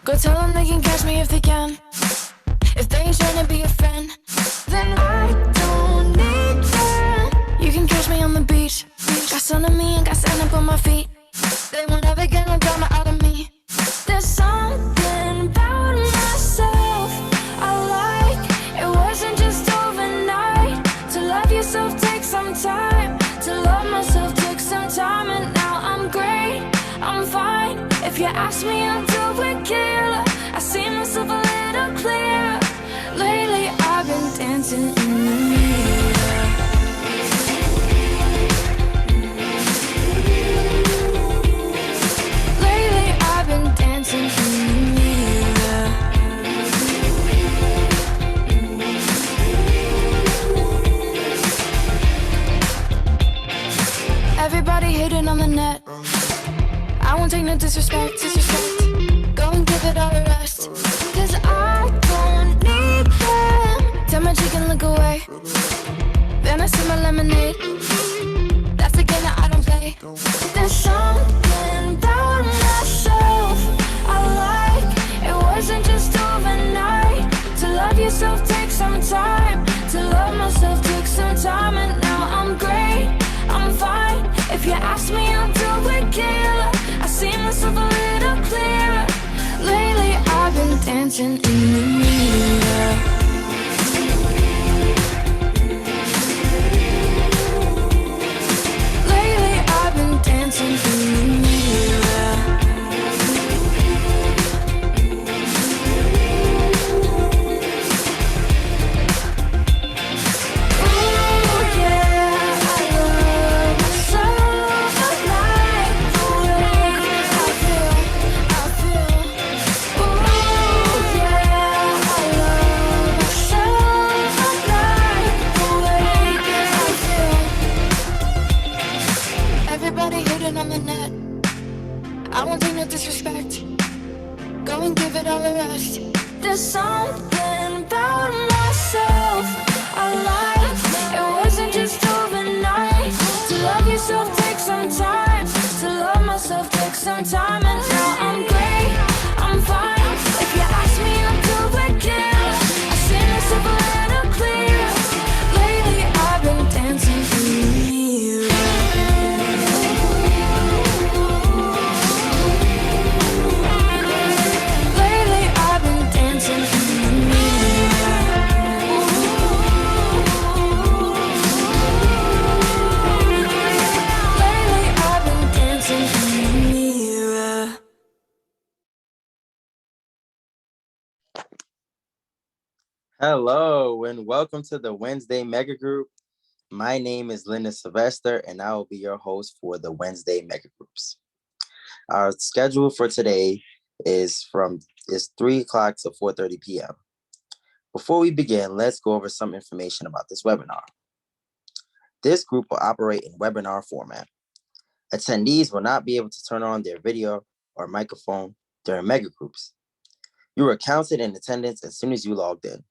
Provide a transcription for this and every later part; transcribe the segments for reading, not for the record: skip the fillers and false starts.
Go tell them they can catch me if they can. If they ain't trying to be a friend, then I don't need them. You can catch me on the beach. Got sun on me and got sand up on my feet. They won't ever get no drama out of me. There's something about myself I like. It wasn't just overnight. To love yourself takes some time. To love myself took some time. And now I'm great, I'm fine. If you ask me, I'll do it, killer. I see myself a little clearer. Lately I've been dancing in the mirror. Lately I've been dancing in the mirror. Everybody hating on the net. I won't take no disrespect. Go and give it all a rest. Cause I don't need them. Tell my chicken look away. Then I see my lemonade. That's the game that I don't play. There's something about myself I like. It wasn't just overnight. To love yourself takes some time. To love myself took some time. And now I'm great, I'm fine. If you ask me, I'll do it, killer. I see myself a little clearer. Lately I've been dancing in the mirror. Lately I've been dancing in the mirror. Ooh, yeah, I love myself. I like the way I feel. Ooh, yeah, I love myself. I like the way I feel. Everybody hating on the net. I won't take no disrespect. Go and give it all a rest. There's something about myself I like. It wasn't just overnight. To love yourself takes some time. To love myself takes some time. And now I'm great, I'm fine. If you ask me, I'll do it, killer. I see myself a little clearer. Lately I've been dancing in the mirror. Lately I've been dancing in the mirror. Lately I've been dancing in the mirror. Hello and welcome to the Wednesday Mega Group. My name is Linda Sylvester and I will be your host for the Wednesday Mega Groups. Our schedule for today is 3 o'clock to 4:30 p.m. Before we begin, let's go over some information about this webinar. This group will operate in webinar format. Attendees will not be able to turn on their video or microphone during Mega Groups. You are counted in attendance as soon as you logged in.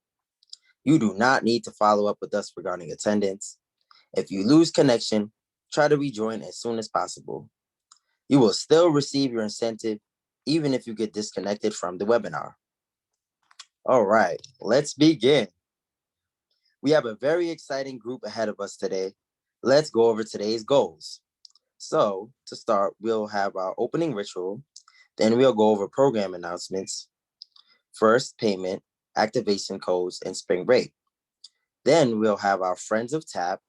You do not need to follow up with us regarding attendance. If you lose connection, try to rejoin as soon as possible. You will still receive your incentive even if you get disconnected from the webinar. All right, let's begin. We have a very exciting group ahead of us today. Let's go over today's goals. So to start, we'll have our opening ritual, then we'll go over program announcements, first payment, activation codes, and spring break. Then we'll have our Friends of TAP.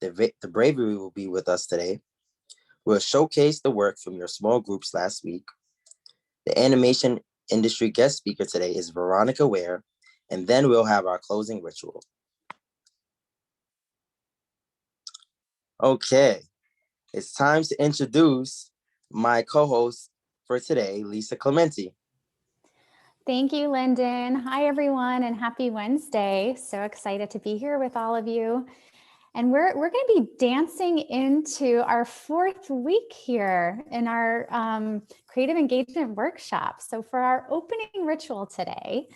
The Bravery will be with us today. We'll showcase the work from your small groups last week. The animation industry guest speaker today is Veronica Ware, and then we'll have our closing ritual. Okay, it's time to introduce my co-host for today, Lisa Clementi. Thank you, Lyndon. Hi, everyone, and happy Wednesday. So excited to be here with all of you. And we're going to be dancing into our 4th week here in our creative engagement workshop. So for our opening ritual today,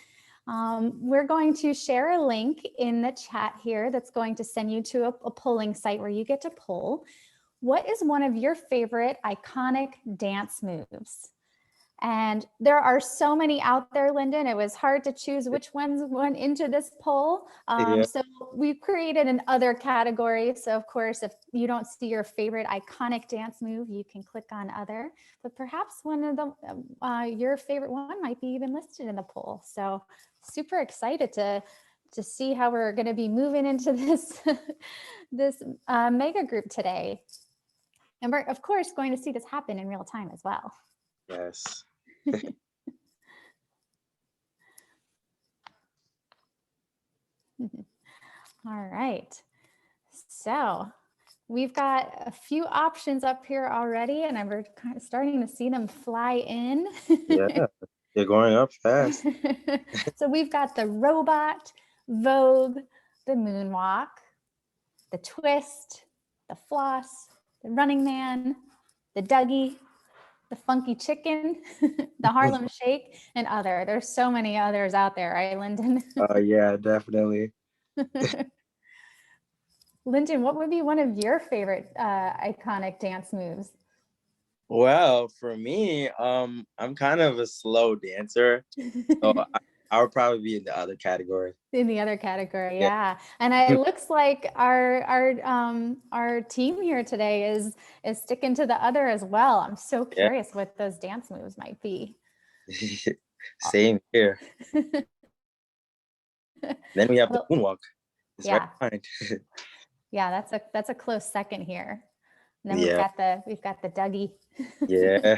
we're going to share a link in the chat here that's going to send you to a polling site where you get to poll. What is one of your favorite iconic dance moves? And there are so many out there, Lyndon. It was hard to choose which ones went into this poll. Yeah. So we've created an other category. So of course, if you don't see your favorite iconic dance move, you can click on other, but perhaps one of the, your favorite one might be even listed in the poll. So super excited to see how we're going to be moving into this, this mega group today. And we're of course going to see this happen in real time as well. Yes. All right. So we've got a few options up here already, and we're kind of starting to see them fly in. Yeah. They're going up fast. So we've got the robot, Vogue, the moonwalk, the twist, the floss, the running man, the Dougie, the funky chicken, the Harlem shake, and other. There's so many others out there, right, Lyndon? Yeah, definitely. Lyndon, what would be one of your favorite iconic dance moves? Well, for me, I'm kind of a slow dancer, so I would probably be in the other category. In the other category, yeah. And it looks like our team here today is sticking to the other as well. I'm so Yeah. curious what those dance moves might be. Same here. Then we have the Well, moonwalk. It's right yeah, behind. yeah, that's a close second here. And then Yeah. we've got the Dougie. Yeah.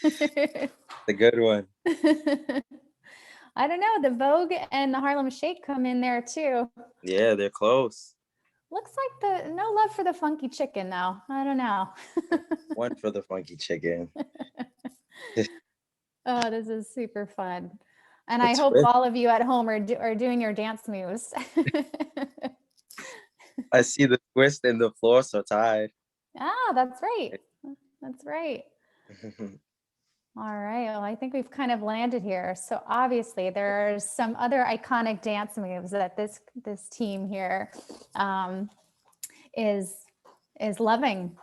The good one. I don't know, the Vogue and the Harlem Shake come in there too. Yeah, they're close. Looks like no love for the funky chicken though. I don't know. One for the funky chicken. Oh, this is super fun. And The I hope twist. all of you at home are doing your dance moves. I see the twist and the floor so tied. Ah, that's right. That's right. All right. Well, I think we've kind of landed here. So obviously there are some other iconic dance moves that this team here is loving.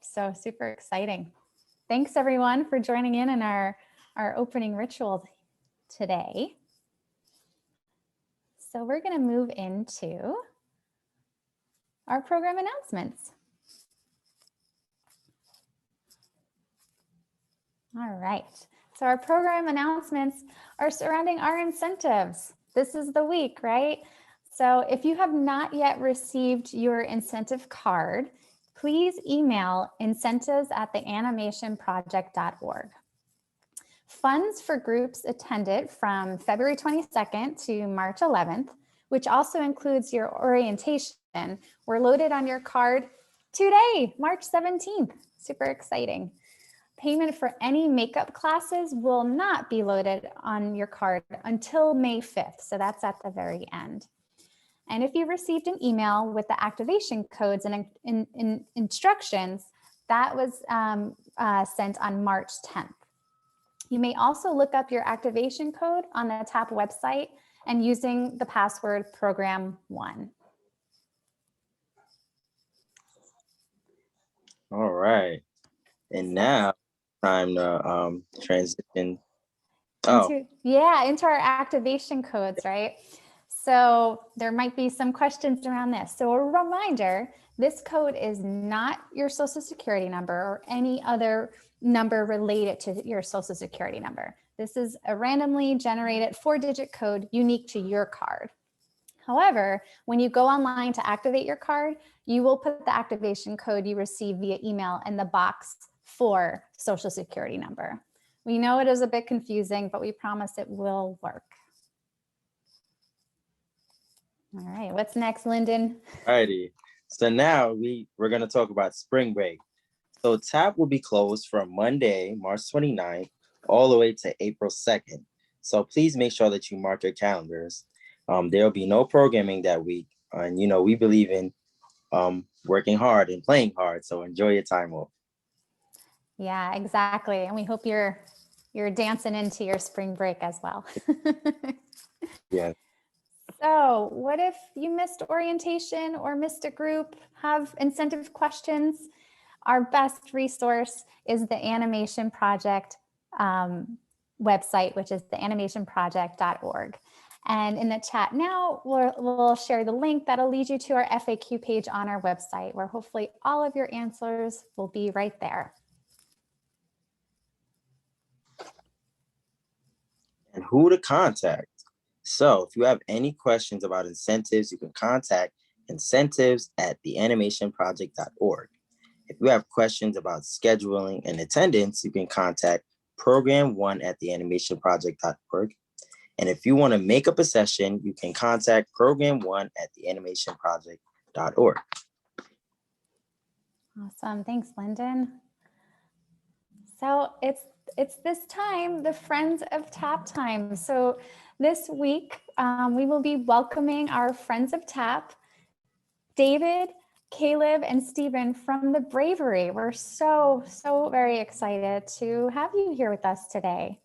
So super exciting. Thanks everyone for joining in our opening ritual today. So we're going to move into our program announcements. All right. So our program announcements are surrounding our incentives. This is the week, right? So if you have not yet received your incentive card, please email incentives@theanimationproject.org. Funds for groups attended from February 22nd to March 11th, which also includes your orientation, were loaded on your card today, March 17th. Super exciting. Payment for any makeup classes will not be loaded on your card until May 5th. So that's at the very end. And if you received an email with the activation codes and instructions, that was sent on March 10th. You may also look up your activation code on the TAP website and using the password program1. All right. And now time to transition. Into our activation codes, right? So there might be some questions around this. So a reminder, this code is not your social security number or any other number related to your social security number. This is a randomly generated 4-digit code unique to your card. However, when you go online to activate your card, you will put the activation code you receive via email in the box for social security number. We know it is a bit confusing, but we promise it will work. All right, what's next, Lyndon? Alrighty. So now we're gonna talk about spring break. So TAP will be closed from Monday, March 29th, all the way to April 2nd. So please make sure that you mark your calendars. There'll be no programming that week. And we believe in working hard and playing hard. So enjoy your time off. Yeah, exactly. And we hope you're dancing into your spring break as well. Yeah. So what if you missed orientation or missed a group, have incentive questions? Our best resource is the Animation Project website, which is theanimationproject.org. And in the chat now, we'll share the link that'll lead you to our FAQ page on our website, where hopefully all of your answers will be right there. And who to contact. So if you have any questions about incentives, you can contact incentives@theanimationproject.org. If you have questions about scheduling and attendance, you can contact program1@theanimationproject.org. And if you want to make up a session, you can contact program1@theanimationproject.org. Awesome. Thanks, Lyndon. So it's this time, the Friends of Tap time. So this week, we will be welcoming our Friends of Tap, David, Caleb, and Stephen from the Bravery. We're so very excited to have you here with us today.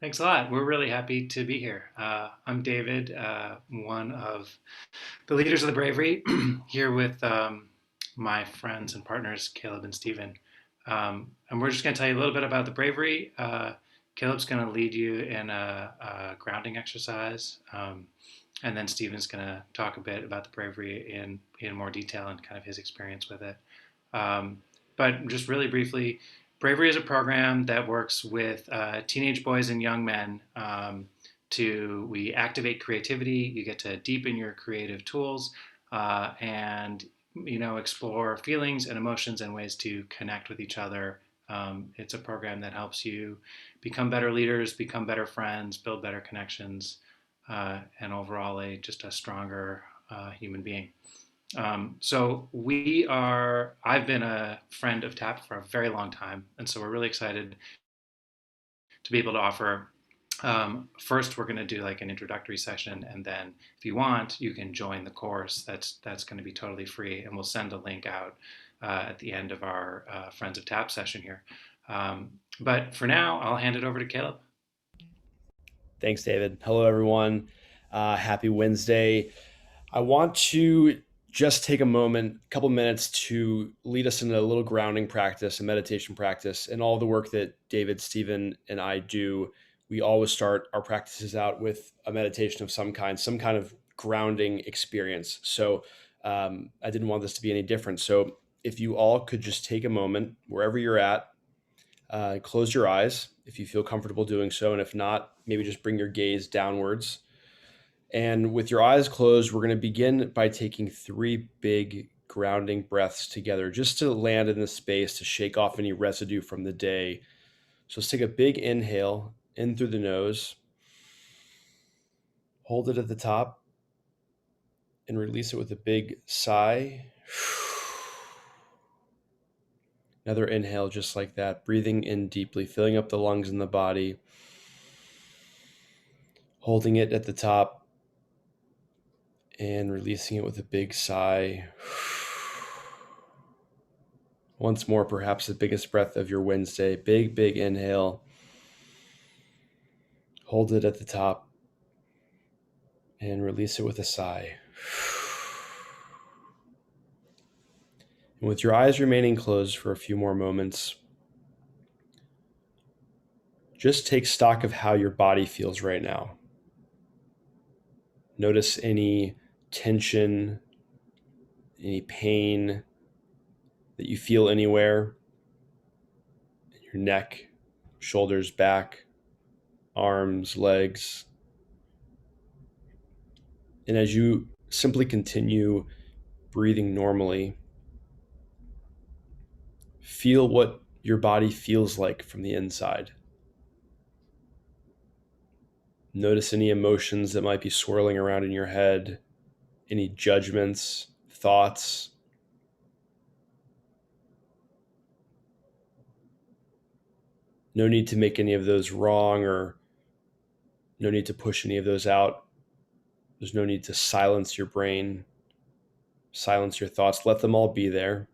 Thanks a lot. We're really happy to be here. I'm David, one of the leaders of the Bravery, here with my friends and partners, Caleb and Stephen. And we're just going to tell you a little bit about the Bravery. Caleb's going to lead you in a grounding exercise. And then Stephen's going to talk a bit about the Bravery in more detail and kind of his experience with it. But just really briefly, Bravery is a program that works with teenage boys and young men we activate creativity. You get to deepen your creative tools and explore feelings and emotions and ways to connect with each other. It's a program that helps you become better leaders, become better friends, build better connections, and overall just a stronger human being. I've been a friend of TAP for a very long time, and so we're really excited to be able to offer. First, we're going to do like an introductory session, and then if you want, you can join the course. That's going to be totally free, and we'll send a link out at the end of our Friends of TAP session here. But for now, I'll hand it over to Caleb. Thanks, David. Hello, everyone. Happy Wednesday. I want to just take a couple minutes to lead us into a little grounding practice, a meditation practice, and all the work that David, Stephen, and I do. We always start our practices out with a meditation of some kind of grounding experience. So I didn't want this to be any different. So if you all could just take a moment, wherever you're at, close your eyes if you feel comfortable doing so. And if not, maybe just bring your gaze downwards. And with your eyes closed, we're going to begin by taking 3 big grounding breaths together, just to land in the space, to shake off any residue from the day. So let's take a big inhale in through the nose, hold it at the top, and release it with a big sigh. Another inhale just like that, breathing in deeply, filling up the lungs and the body, holding it at the top, and releasing it with a big sigh. Once more, perhaps the biggest breath of your Wednesday. Big inhale. Hold it at the top and release it with a sigh. And with your eyes remaining closed for a few more moments, just take stock of how your body feels right now. Notice any tension, any pain that you feel anywhere in your neck, shoulders, back, arms, legs. And as you simply continue breathing normally, feel what your body feels like from the inside. Notice any emotions that might be swirling around in your head, any judgments, thoughts. No need to make any of those wrong, or no need to push any of those out. There's no need to silence your brain, silence your thoughts. Let them all be there.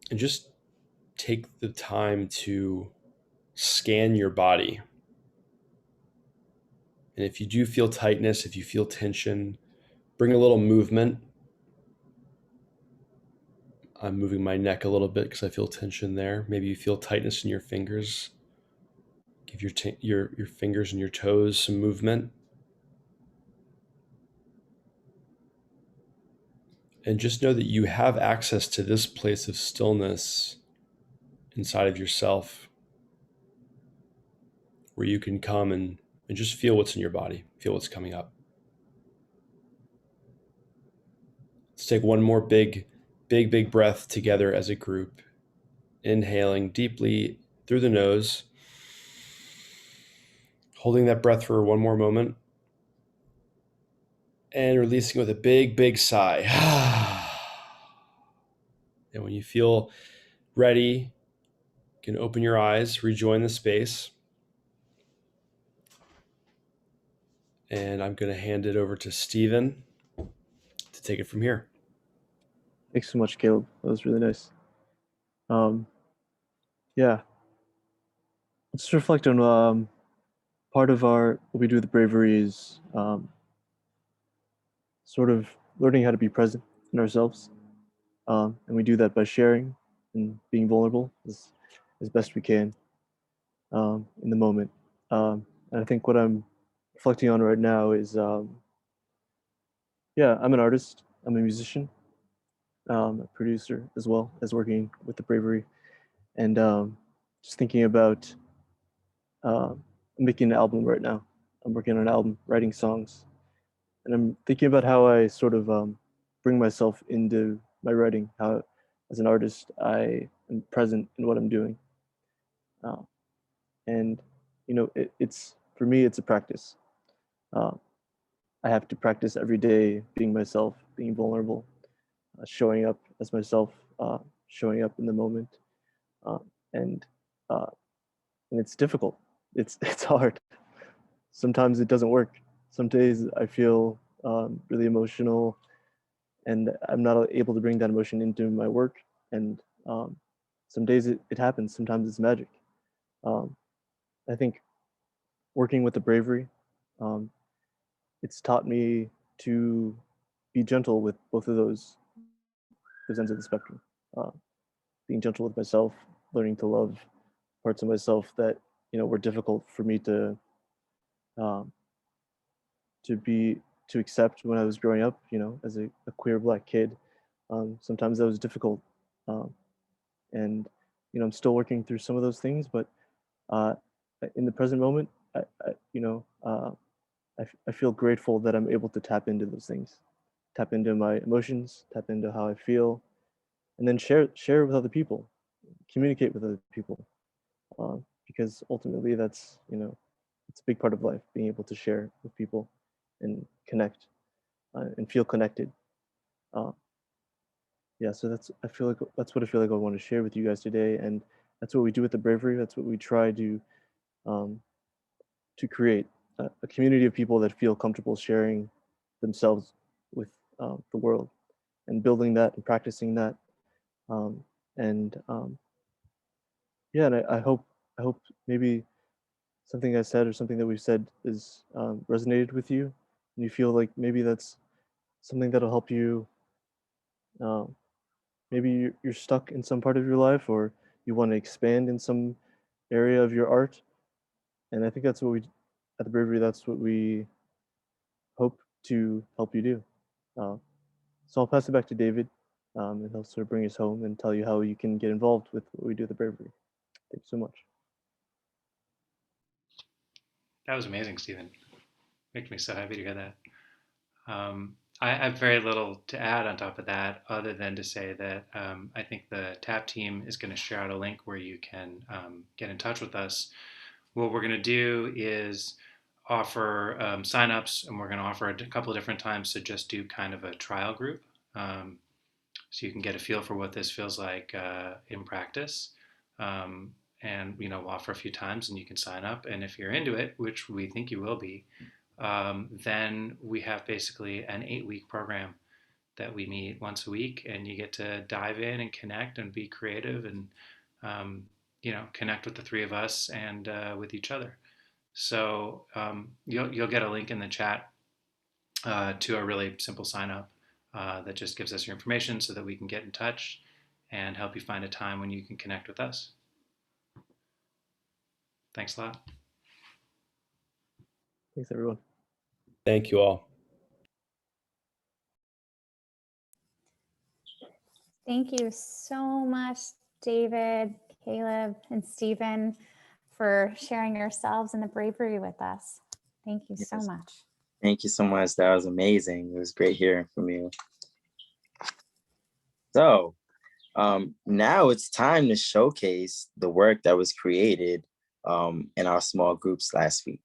And just take the time to scan your body. And if you do feel tightness, if you feel tension, bring a little movement. I'm moving my neck a little bit because I feel tension there. Maybe you feel tightness in your fingers. Give your fingers and your toes some movement. And just know that you have access to this place of stillness inside of yourself where you can come and just feel what's in your body, feel what's coming up. Let's take one more big breath together as a group. Inhaling deeply through the nose, holding that breath for one more moment, and releasing with a big sigh. And when you feel ready, you can open your eyes, rejoin the space. And I'm going to hand it over to Stephen to take it from here. Thanks so much, Caleb. That was really nice. Yeah, let's reflect on part of what we do with the bravery is sort of learning how to be present in ourselves. And we do that by sharing and being vulnerable as best we can in the moment. And I think what I'm reflecting on right now is, yeah, I'm an artist, I'm a musician, a producer as well as working with the bravery. And just thinking about, I'm making an album right now. I'm working on an album, writing songs. And I'm thinking about how I sort of bring myself into my writing, how as an artist I am present in what I'm doing. And, you know, it's, for me, it's a practice. Uh, I have to practice every day being myself, being vulnerable, showing up as myself, showing up in the moment. Uh, and, uh, and it's difficult. It's hard. Sometimes it doesn't work. Some days I feel really emotional and I'm not able to bring that emotion into my work. And some days it happens. Sometimes it's magic. I think working with the bravery, um, it's taught me to be gentle with both of those ends of the spectrum. Uh, Being gentle with myself, learning to love parts of myself that were difficult for me um, to accept when I was growing up. As a queer Black kid, sometimes that was difficult, um, and I'm still working through some of those things. But uh, in the present moment, I feel grateful that I'm able to tap into those things, tap into my emotions, tap into how I feel, and then share with other people, communicate with other people, because ultimately it's a big part of life, being able to share with people and connect and feel connected. Uh, yeah, so that's what I feel like I want to share with you guys today, and that's what we do with the bravery. That's what we try um, to create a community of people that feel comfortable sharing themselves with the world and building that and practicing that. Um, and yeah, and I hope maybe something I said or something that we've said is resonated with you, and you feel like maybe that's something that'll help you. Um, Maybe you're stuck in some part of your life, or you want to expand in some area of your art. And I think that's what we at the bravery. That's what we hope to help you do. Uh, so I'll pass it back to David, and he'll sort of bring us home and tell you how you can get involved with what we do at the bravery. Thanks so much. That was amazing, Stephen. Makes me so happy to hear that. I have very little to add on top of that, other than to say that I think the TAP team is going to share out a link where you can get in touch with us. What we're going to do is offer signups, and we're going to offer a couple of different times to just do kind of a trial group, so you can get a feel for what this feels like in practice. And we'll offer a few times, and you can sign up. And if you're into it, which we think you will be, then we have basically an 8-week program that we meet once a week, and you get to dive in and connect and be creative and connect with the three of us and with each other. So you'll get a link in the chat to a really simple sign up that just gives us your information so that we can get in touch and help you find a time when you can connect with us. Thanks a lot. Thanks, everyone. Thank you all. Thank you so much, David, Caleb, and Stephen, for sharing yourselves and the bravery with us. Thank you so Yes. much. Thank you so much. That was amazing. It was great hearing from you. So now it's time to showcase the work that was created in our small groups last week.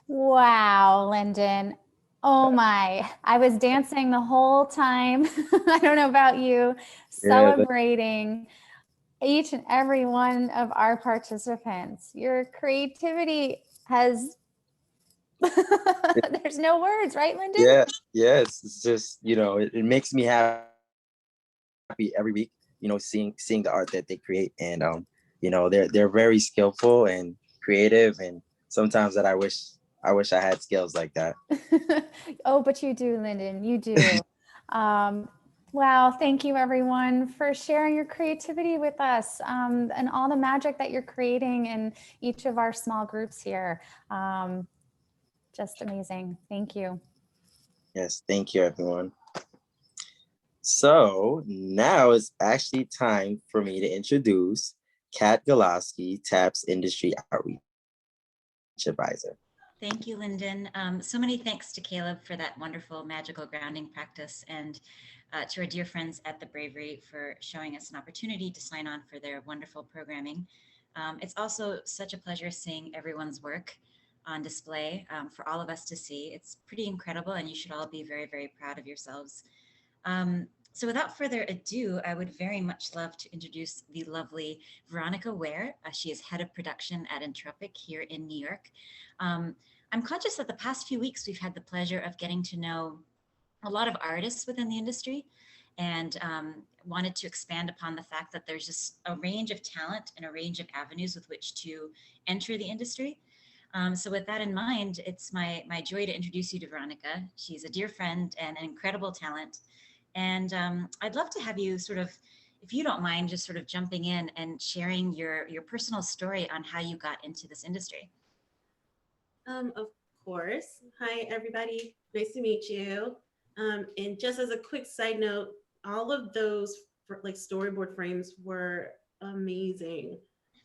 Wow, Lyndon. Oh my, I was dancing the whole time. I don't know about you, celebrating each and every one of our participants. Your creativity has, there's no words, right, Lyndon? Yes. It's just, it makes me happy every week, seeing the art that they create. And they're very skillful and creative, and sometimes that I wish I had skills like that. Oh, but you do, Lyndon, you do. Wow, thank you everyone for sharing your creativity with us and all the magic that you're creating in each of our small groups here. Just amazing. Thank you. Yes, thank you, everyone. So now it's actually time for me to introduce Kat Goloski, TAP's Industry Outreach Advisor. Thank you, Lyndon. So many thanks to Caleb for that wonderful magical grounding practice, and to our dear friends at the Bravery for showing us an opportunity to sign on for their wonderful programming. It's also such a pleasure seeing everyone's work on display for all of us to see. It's pretty incredible, and you should all be very, very proud of yourselves. So without further ado, I would very much love to introduce the lovely Veronica Ware. She is head of production at Entropic here in New York. I'm conscious that the past few weeks we've had the pleasure of getting to know a lot of artists within the industry, and wanted to expand upon the fact that there's just a range of talent and a range of avenues with which to enter the industry. So with that in mind, it's my joy to introduce you to Veronica. She's a dear friend and an incredible talent. And I'd love to have you sort of, if you don't mind, just sort of jumping in and sharing your personal story on how you got into this industry. Of course. Hi, everybody. Nice to meet you. And just as a quick side note, all of those like storyboard frames were amazing.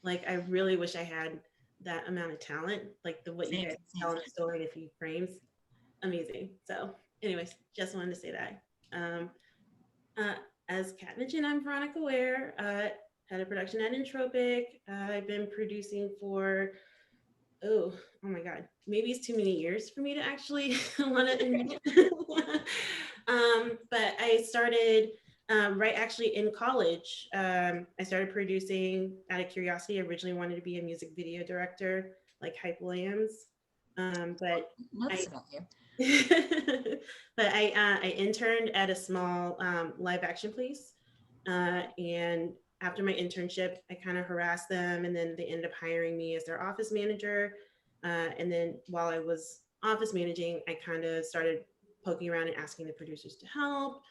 Like, I really wish I had that amount of talent, like what you guys tell in a story in a few frames. Amazing. So anyways, just wanted to say that. As Kat mentioned, I'm Veronica Ware, head of production at Entropic. I've been producing for, oh my God, maybe it's too many years for me to actually want to admit. But I started right actually in college. I started producing out of curiosity. I originally wanted to be a music video director, like Hype Williams. But I interned at a small live action place. And after my internship, I kind of harassed them, and then they ended up hiring me as their office manager. And then while I was office managing, I kind of started poking around and asking the producers to help.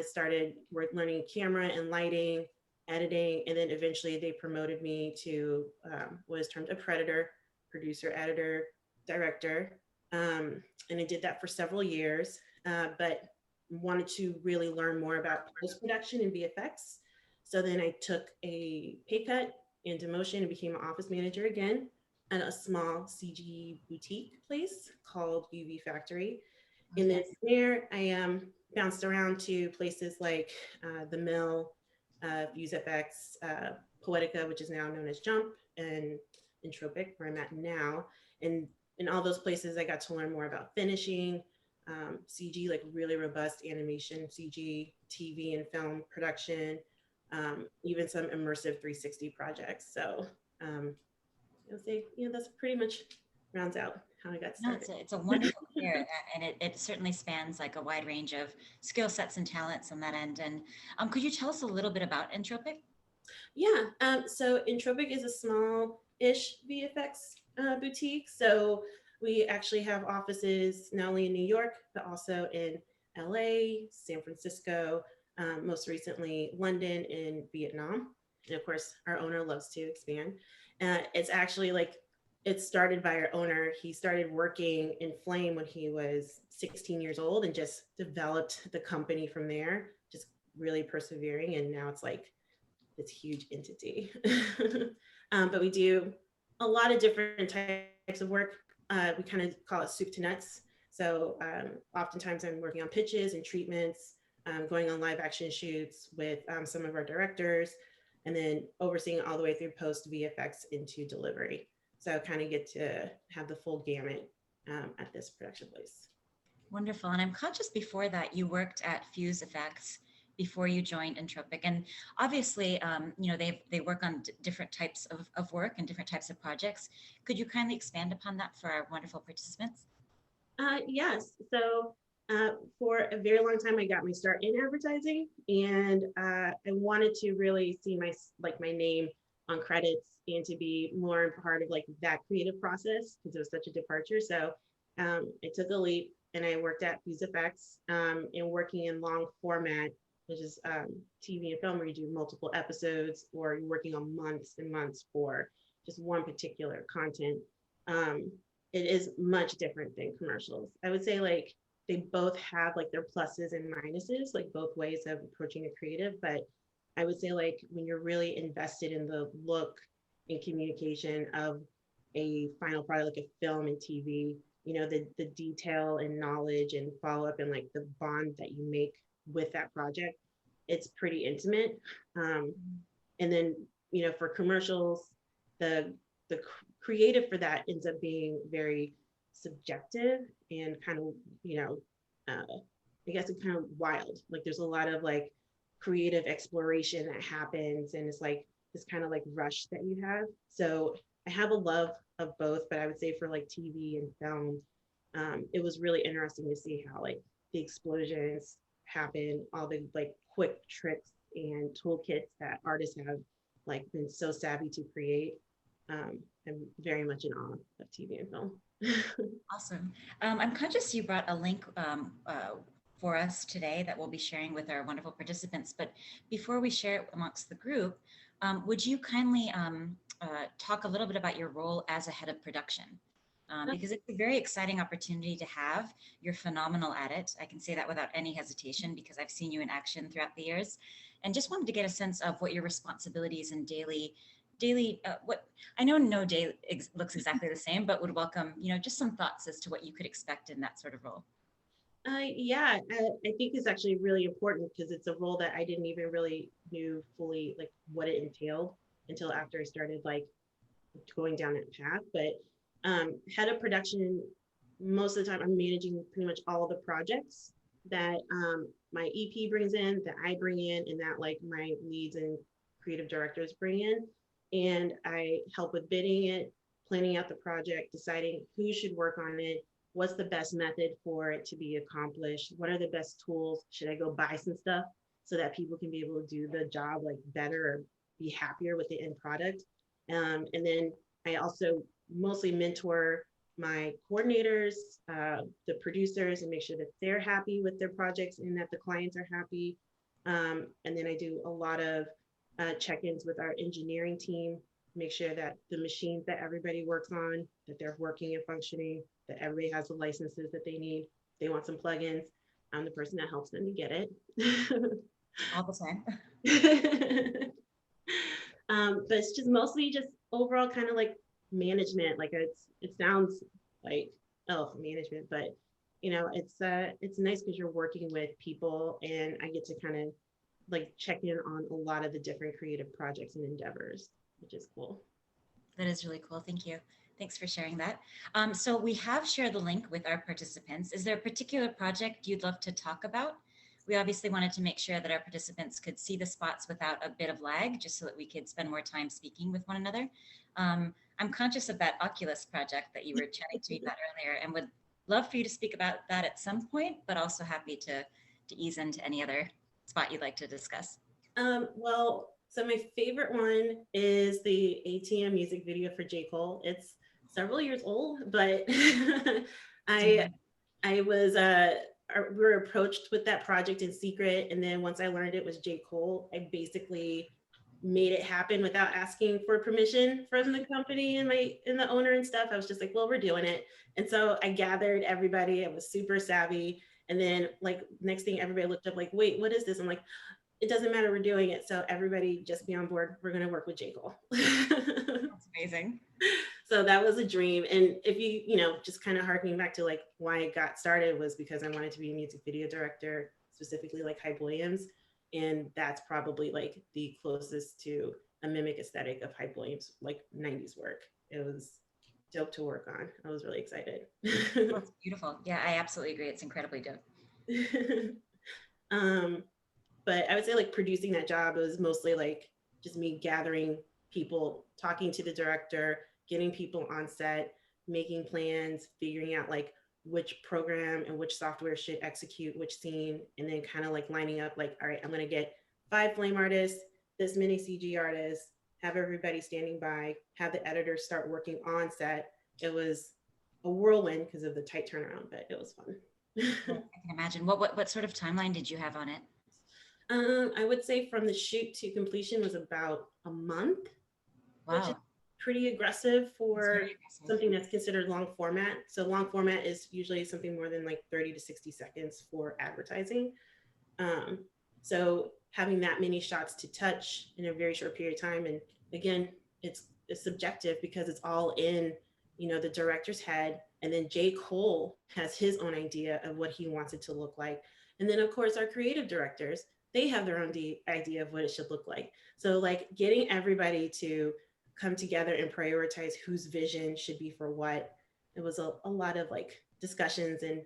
Started learning camera and lighting, editing, and then eventually they promoted me to what is termed a predator, producer, editor, director. And I did that for several years, but wanted to really learn more about post-production and VFX. So then I took a pay cut and demotion and became an office manager again at a small CG boutique place called UV Factory. And then from there, I bounced around to places like The Mill, VuseFX, Poetica, which is now known as Jump, and Entropic, where I'm at now. And in all those places, I got to learn more about finishing, CG, like really robust animation, CG, TV and film production, even some immersive 360 projects. So I would say, that's pretty much rounds out how I got started. No, it's a wonderful career, and it certainly spans like a wide range of skill sets and talents on that end. And could you tell us a little bit about Entropic? Yeah, so Entropic is a small-ish VFX boutique. So we actually have offices not only in New York, but also in LA, San Francisco, most recently London and Vietnam. And of course, our owner loves to expand. It's actually like, it started by our owner. He started working in Flame when he was 16 years old and just developed the company from there, just really persevering. And now it's like this huge entity. But we do a lot of different types of work. We kind of call it soup to nuts. So oftentimes I'm working on pitches and treatments, going on live action shoots with some of our directors, and then overseeing all the way through post VFX into delivery. So I kind of get to have the full gamut at this production place. Wonderful. And I'm conscious before that you worked at VuseFX before you joined Entropic. And obviously, they work on different types of work and different types of projects. Could you kindly expand upon that for our wonderful participants? Yes. So for a very long time, I got my start in advertising, and I wanted to really see my name on credits and to be more part of like that creative process, because it was such a departure. So I took a leap and I worked at VuseFX and working in long format which is TV and film where you do multiple episodes or you're working on months and months for just one particular content. It is much different than commercials. I would say like they both have like their pluses and minuses, like both ways of approaching a creative. But I would say like when you're really invested in the look and communication of a final product like a film and TV, you know, the detail and knowledge and follow up and like the bond that you make with that project, it's pretty intimate. And then, you know, for commercials, the creative for that ends up being very subjective and kind of, you know, I guess it's kind of wild. Like there's a lot of like creative exploration that happens, and it's like this kind of like rush that you have. So I have a love of both, but I would say for like TV and film, it was really interesting to see how like the explosions happen, all the like quick tricks and toolkits that artists have like been so savvy to create. I'm very much in awe of TV and film. Awesome. I'm conscious you brought a link for us today that we'll be sharing with our wonderful participants. But before we share it amongst the group, would you kindly talk a little bit about your role as a head of production? Because it's a very exciting opportunity to have. You're phenomenal at it. I can say that without any hesitation because I've seen you in action throughout the years. And just wanted to get a sense of what your responsibilities and daily what I know no day looks exactly the same, but would welcome, you know, just some thoughts as to what you could expect in that sort of role. Yeah, I think it's actually really important because it's a role that I didn't even really knew fully like what it entailed until after I started like going down that path. But head of production, most of the time I'm managing pretty much all the projects that my EP brings in, that I bring in, and that like my leads and creative directors bring in. And I help with bidding it, planning out the project, deciding who should work on it, what's the best method for it to be accomplished, what are the best tools, should I go buy some stuff so that people can be able to do the job like better or be happier with the end product. And then I also mostly mentor my coordinators, the producers, and make sure that they're happy with their projects and that the clients are happy. And then I do a lot of check-ins with our engineering team, make sure that the machines that everybody works on, that they're working and functioning, that everybody has the licenses that they need. If they want some plugins, I'm the person that helps them to get it. All the time. But it's just mostly just overall kind of like management. Like it sounds like management, but you know, it's nice because you're working with people, and I get to kind of like check in on a lot of the different creative projects and endeavors, which is cool. That is really cool. Thank you. Thanks for sharing that. So we have shared the link with our participants. Is there a particular project you'd love to talk about? We obviously wanted to make sure that our participants could see the spots without a bit of lag, just so that we could spend more time speaking with one another. I'm conscious of that Oculus project that you were chatting to me about earlier, and would love for you to speak about that at some point, but also happy to ease into any other spot you'd like to discuss. Well, so my favorite one is the ATM music video for J. Cole. It's several years old, but I was we were approached with that project in secret, and then once I learned it was J. Cole, I basically made it happen without asking for permission from the company and the owner and stuff. I was just like, well, we're doing it. And so I gathered everybody. I was super savvy. And then like next thing, everybody looked up like, wait, what is this? I'm like, it doesn't matter, we're doing it. So everybody just be on board. We're going to work with J. Cole. That's amazing. So that was a dream. And if you know, just kind of harkening back to like why I got started was because I wanted to be a music video director, specifically like Hype Williams. And that's probably like the closest to a mimic aesthetic of Hype Williams, like 90s work. It was dope to work on. I was really excited. That's beautiful. Yeah, I absolutely agree. It's incredibly dope. But I would say like producing that job, it was mostly like just me gathering people, talking to the director, getting people on set, making plans, figuring out like which program and which software should execute which scene, and then kind of like lining up like, all right, I'm going to get 5 flame artists, this many CG artists, have everybody standing by, have the editors start working on set. It was a whirlwind because of the tight turnaround, but it was fun. I can imagine. What sort of timeline did you have on it? I would say from the shoot to completion was about a month, which is Wow. pretty aggressive That's for very aggressive. something that's considered long format. So long format is usually something more than like 30 to 60 seconds for advertising. Um, so having that many shots to touch in a very short period of time, and again, it's subjective because it's all in, you know, the director's head, and then J. Cole has his own idea of what he wants it to look like, and then of course our creative directors, they have their own idea of what it should look like. So like getting everybody to come together and prioritize whose vision should be for what. It was a lot of like discussions and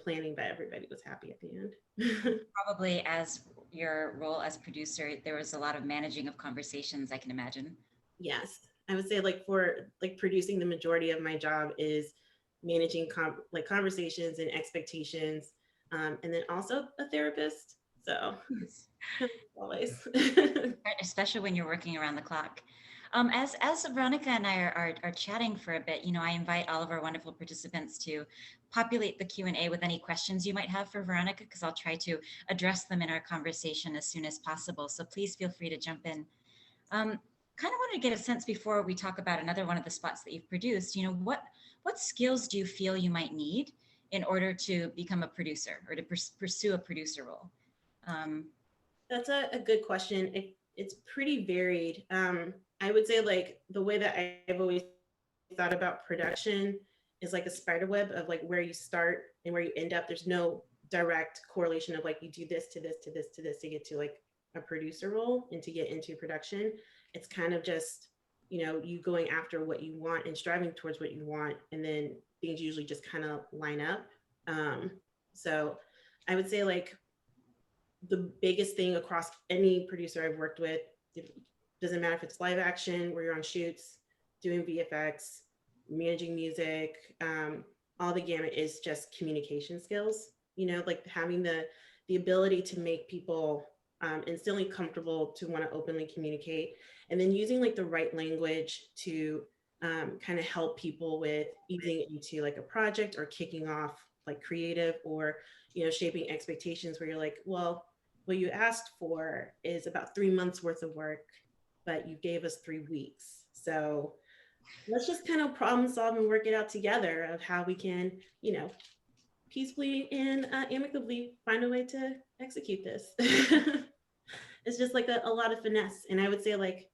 planning, but everybody was happy at the end. Probably as your role as producer, there was a lot of managing of conversations, I can imagine. Yes, I would say like for like producing, the majority of my job is managing like conversations and expectations, and then also a therapist. So Yes. always. Especially when you're working around the clock. As Veronica and I are chatting for a bit, you know, I invite all of our wonderful participants to populate the Q&A with any questions you might have for Veronica, because I'll try to address them in our conversation as soon as possible. So please feel free to jump in. Kind of wanted to get a sense before we talk about another one of the spots that you've produced, you know, what skills do you feel you might need in order to become a producer or to pursue a producer role? That's a good question. It's pretty varied. I would say like the way that I've always thought about production is like a spider web of like where you start and where you end up. There's no direct correlation of like you do this to this to this to this to get to like a producer role and to get into production. It's kind of just, you know, you going after what you want and striving towards what you want, and then things usually just kind of line up. So I would say like the biggest thing across any producer I've worked with, it doesn't matter if it's live action where you're on shoots, doing VFX, managing music, all the gamut is just communication skills. You know, like having the ability to make people instantly comfortable to want to openly communicate, and then using like the right language to kind of help people with easing into like a project or kicking off like creative, or you know, shaping expectations where you're like, well, what you asked for is about 3 months worth of work, but you gave us 3 weeks. So let's just kind of problem solve and work it out together of how we can, you know, peacefully and amicably find a way to execute this. It's just like a lot of finesse. And I would say like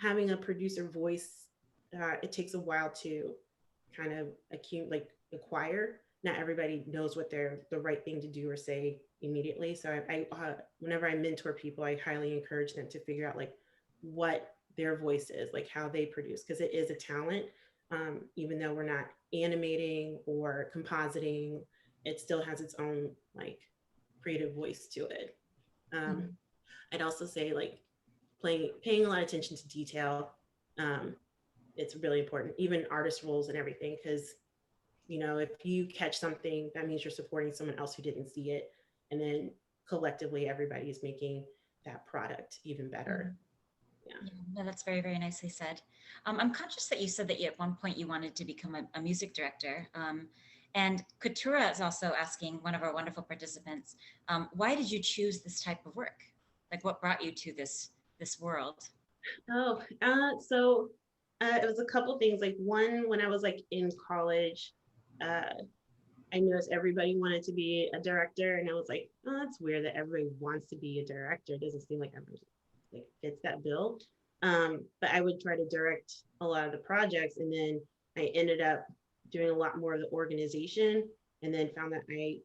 having a producer voice, it takes a while to kind of acquire. Not everybody knows what they're the right thing to do or say immediately. So I whenever I mentor people, I highly encourage them to figure out like what their voice is, like how they produce, because it is a talent. Even though we're not animating or compositing, it still has its own like creative voice to it. I'd also say like paying a lot of attention to detail. It's really important, even artist roles and everything, because you know, if you catch something, that means you're supporting someone else who didn't see it, and then collectively everybody is making that product even better. Yeah. No, that's very, very nicely said. I'm conscious that you said that at one point you wanted to become a music director. And Katura is also asking, one of our wonderful participants, why did you choose this type of work? Like what brought you to this world? Oh, so it was a couple things. Like one, when I was like in college, I noticed everybody wanted to be a director, and I was like, oh, that's weird that everybody wants to be a director. It doesn't seem like everybody like fits that bill. But I would try to direct a lot of the projects, and then I ended up doing a lot more of the organization, and then found that I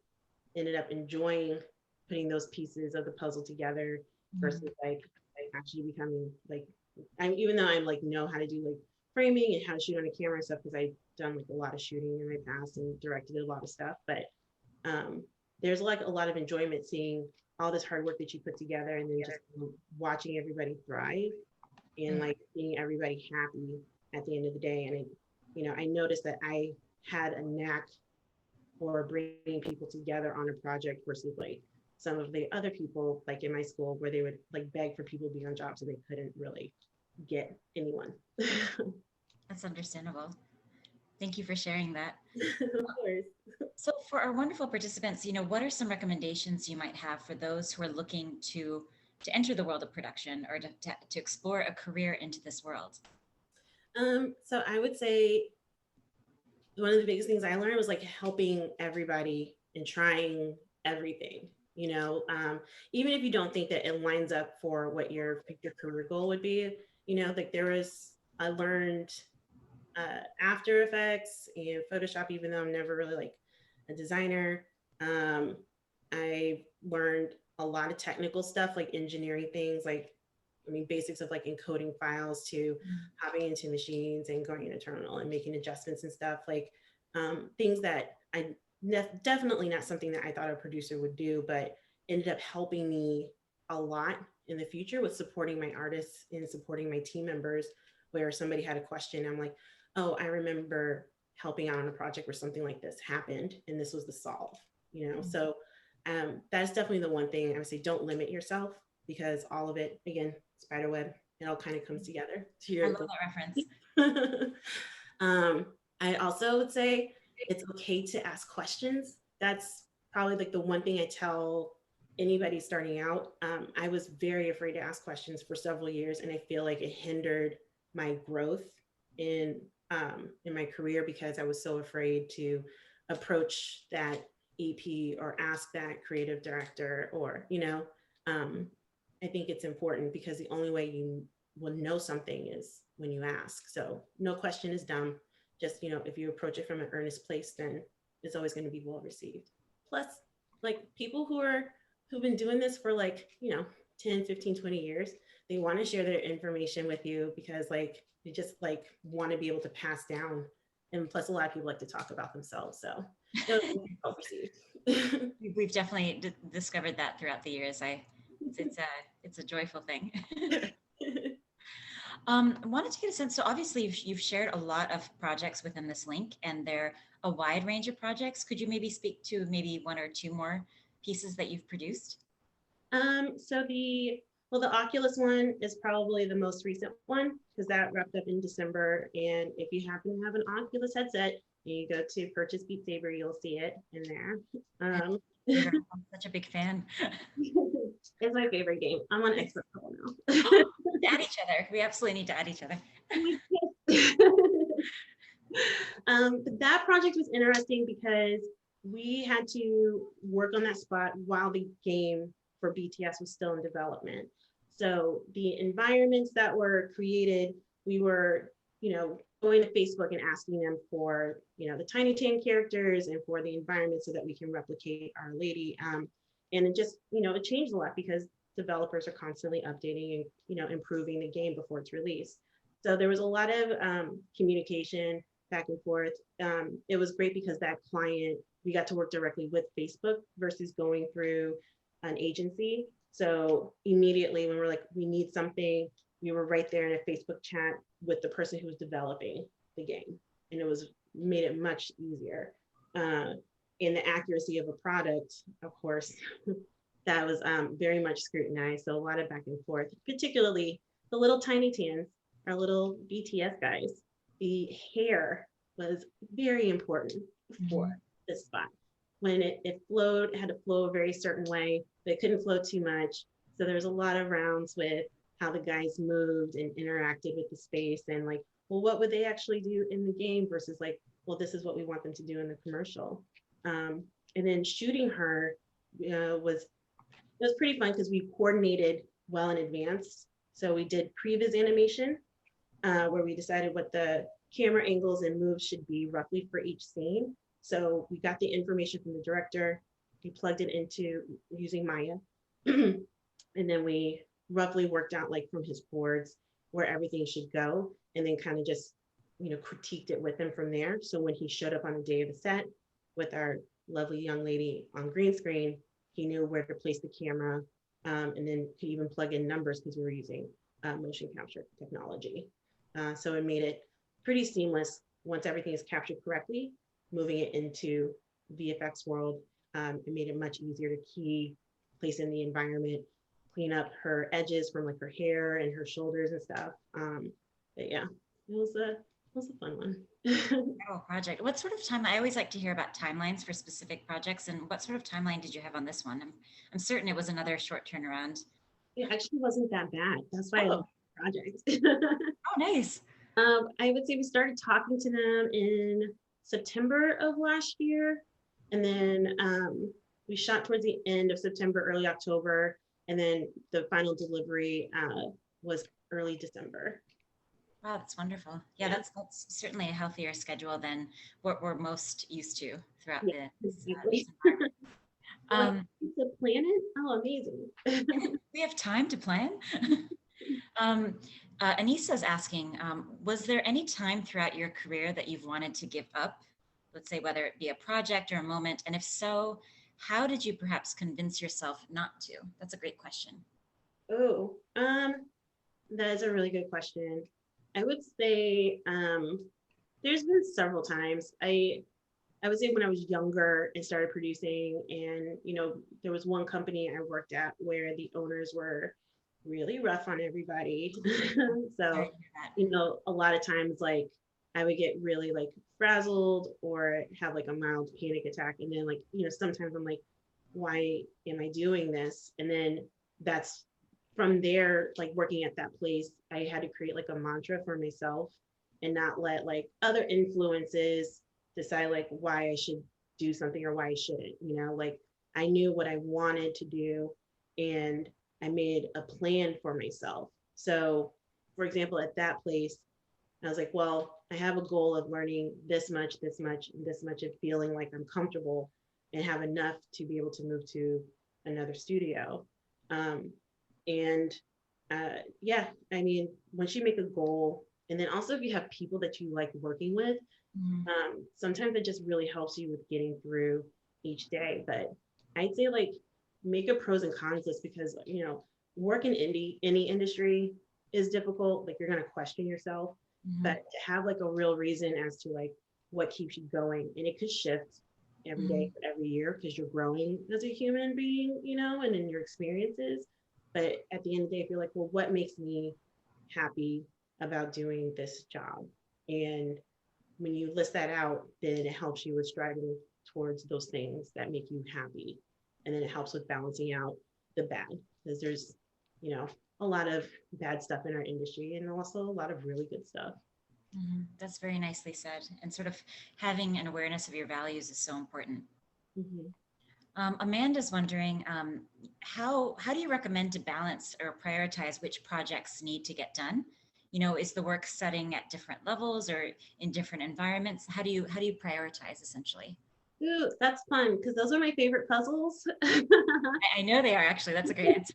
ended up enjoying putting those pieces of the puzzle together versus like actually becoming like even though I'm like know how to do like framing and how to shoot on a camera and stuff, because I've done like a lot of shooting in my past and directed a lot of stuff, but there's like a lot of enjoyment seeing all this hard work that you put together, and then just watching everybody thrive and like seeing everybody happy at the end of the day. And you know, I noticed that I had a knack for bringing people together on a project versus like some of the other people like in my school where they would like beg for people to be on jobs and they couldn't really get anyone. That's understandable. Thank you for sharing that. Of course. So for our wonderful participants, what are some recommendations you might have for those who are looking to enter the world of production or to explore a career into this world? So I would say one of the biggest things I learned was like helping everybody and trying everything. Even if you don't think that it lines up for what your career goal would be, like I learned After Effects and Photoshop, even though I'm never really like a designer. Um, I learned a lot of technical stuff, like engineering things, like basics of like encoding files to hopping into machines and going in a terminal and making adjustments and stuff, like things that definitely not something that I thought a producer would do, but ended up helping me a lot in the future with supporting my artists and supporting my team members. Where somebody had a question, I'm like, oh, I remember helping out on a project where something like this happened and this was the solve, So that's definitely the one thing I would say, don't limit yourself, because all of it, again, spider web, it all kind of comes together. I love that reference. I also would say it's okay to ask questions. That's probably like the one thing I tell anybody starting out. I was very afraid to ask questions for several years, and I feel like it hindered my growth in my career, because I was so afraid to approach that EP or ask that creative director, or I think it's important, because the only way you will know something is when you ask. So no question is dumb. Just, if you approach it from an earnest place, then it's always going to be well received. Plus, like, people who've been doing this for 10, 15, 20 years, they want to share their information with you, because like they just like want to be able to pass down. And plus, a lot of people like to talk about themselves. So well received. We've definitely discovered that throughout the years. It's a joyful thing. I wanted to get a sense. So obviously you've shared a lot of projects within this link, and they're a wide range of projects. Could you maybe speak to maybe one or two more pieces that you've produced? So the Oculus one is probably the most recent one, because that wrapped up in December. And if you happen to have an Oculus headset, you go to purchase Beat Saber, you'll see it in there. I'm such a big fan. It's my favorite game. I'm on expert level now. Add each other. We absolutely need to add each other. But that project was interesting because we had to work on that spot while the game for BTS was still in development. So the environments that were created, we were, going to Facebook and asking them for, the Tiny Tan characters and for the environment so that we can replicate Our Lady. And it just, it changed a lot, because developers are constantly updating and, improving the game before it's released. So there was a lot of communication back and forth. It was great because that client, we got to work directly with Facebook versus going through an agency. So immediately when we're like, we need something, we were right there in a Facebook chat with the person who was developing the game. And it made it much easier. In the accuracy of a product, of course, that was very much scrutinized. So a lot of back and forth, particularly the little Tiny Tans, our little BTS guys. The hair was very important for this spot. When it flowed, it had to flow a very certain way, but it couldn't flow too much. So there's a lot of rounds with how the guys moved and interacted with the space, and like, well, what would they actually do in the game versus like, well, this is what we want them to do in the commercial. And then shooting her was pretty fun, because we coordinated well in advance. So we did previs animation, where we decided what the camera angles and moves should be roughly for each scene. So we got the information from the director, we plugged it into using Maya, and then we roughly worked out like from his boards where everything should go, and then kind of just critiqued it with him from there. So when he showed up on the day of the set with our lovely young lady on green screen, he knew where to place the camera, and then could even plug in numbers, because we were using motion capture technology. So it made it pretty seamless once everything is captured correctly. Moving it into VFX world, it made it much easier to key, place in the environment, clean up her edges from like her hair and her shoulders and stuff. But yeah, it was a fun one. Incredible project. What sort of time? I always like to hear about timelines for specific projects. And what sort of timeline did you have on this one? I'm certain it was another short turnaround. It actually wasn't that bad. That's why I love the project. Oh, nice. I would say we started talking to them in September of last year. And then we shot towards the end of September, early October. And then the final delivery was early December. Wow, that's wonderful. Yeah, that's certainly a healthier schedule than what we're most used to throughout this environment. To plan it? Oh, amazing. We have time to plan. Anissa's asking, was there any time throughout your career that you've wanted to give up? Let's say whether it be a project or a moment, and if so, how did you perhaps convince yourself not to? That's a great question. Oh, that is a really good question. I would say there's been several times. I would say when I was younger and started producing, and there was one company I worked at where the owners were really rough on everybody. So, a lot of times like I would get really like frazzled or have like a mild panic attack. And then like, sometimes I'm like, why am I doing this? And then that's from there, like working at that place, I had to create like a mantra for myself and not let like other influences decide like why I should do something or why I shouldn't, like I knew what I wanted to do and I made a plan for myself. So for example, at that place, I was like, well, I have a goal of learning this much, this much, and this much, and feeling like I'm comfortable and have enough to be able to move to another studio. Yeah, I mean, once you make a goal, and then also if you have people that you like working with, sometimes it just really helps you with getting through each day. But I'd say like make a pros and cons list because work in any industry is difficult. Like you're gonna question yourself, but to have like a real reason as to like what keeps you going, and it could shift every day, every year because you're growing as a human being, and in your experiences. But at the end of the day, if you're like, well, what makes me happy about doing this job? And when you list that out, then it helps you with striving towards those things that make you happy. And then it helps with balancing out the bad because there's, a lot of bad stuff in our industry and also a lot of really good stuff. That's very nicely said. And sort of having an awareness of your values is so important. Amanda's wondering, how do you recommend to balance or prioritize which projects need to get done? Is the work setting at different levels or in different environments? How do you prioritize essentially? Ooh, that's fun because those are my favorite puzzles. I know they are actually. That's a great answer.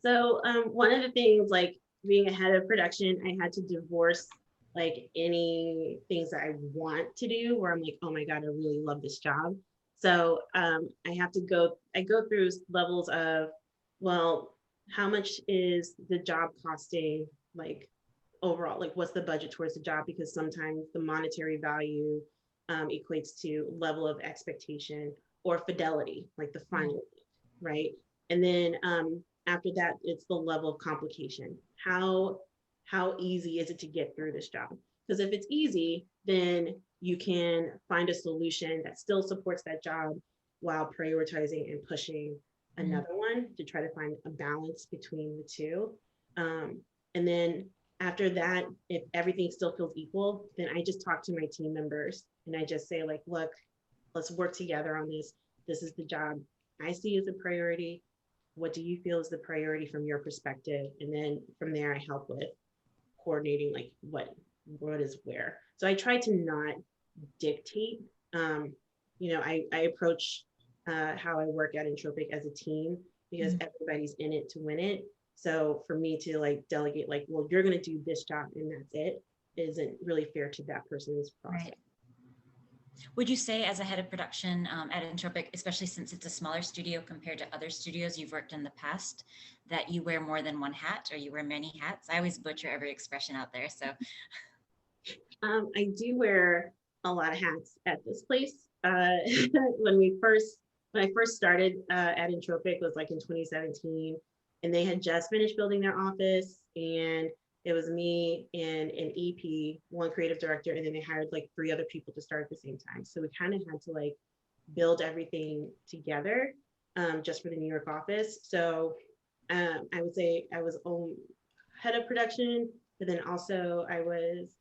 So one of the things like being a head of production, I had to divorce like any things that I want to do where I'm like, oh my God, I really love this job. So I go through levels of, well, how much is the job costing like overall, like what's the budget towards the job? Because sometimes the monetary value equates to level of expectation or fidelity, like the final, right? And then after that, it's the level of complication. How easy is it to get through this job? Because if it's easy, then you can find a solution that still supports that job while prioritizing and pushing another one to try to find a balance between the two. And then after that, if everything still feels equal, then I just talk to my team members and I just say like, look, let's work together on this. This is the job I see as a priority. What do you feel is the priority from your perspective? And then from there, I help with coordinating like what is where. So I try to not dictate. I approach how I work at Entropic as a team because everybody's in it to win it. So for me to like delegate, like, well, you're going to do this job and that's it, isn't really fair to that person's process. Right. Would you say as a head of production at Entropic, especially since it's a smaller studio compared to other studios you've worked in the past, that you wear more than one hat or you wear many hats? I always butcher every expression out there. So I do wear a lot of hats at this place. When I first started at Entropic was like in 2017, and they had just finished building their office, and it was me and an EP, one creative director, and then they hired like 3 other people to start at the same time. So we kind of had to like build everything together just for the New York office. So I would say I was head of production, but then also I was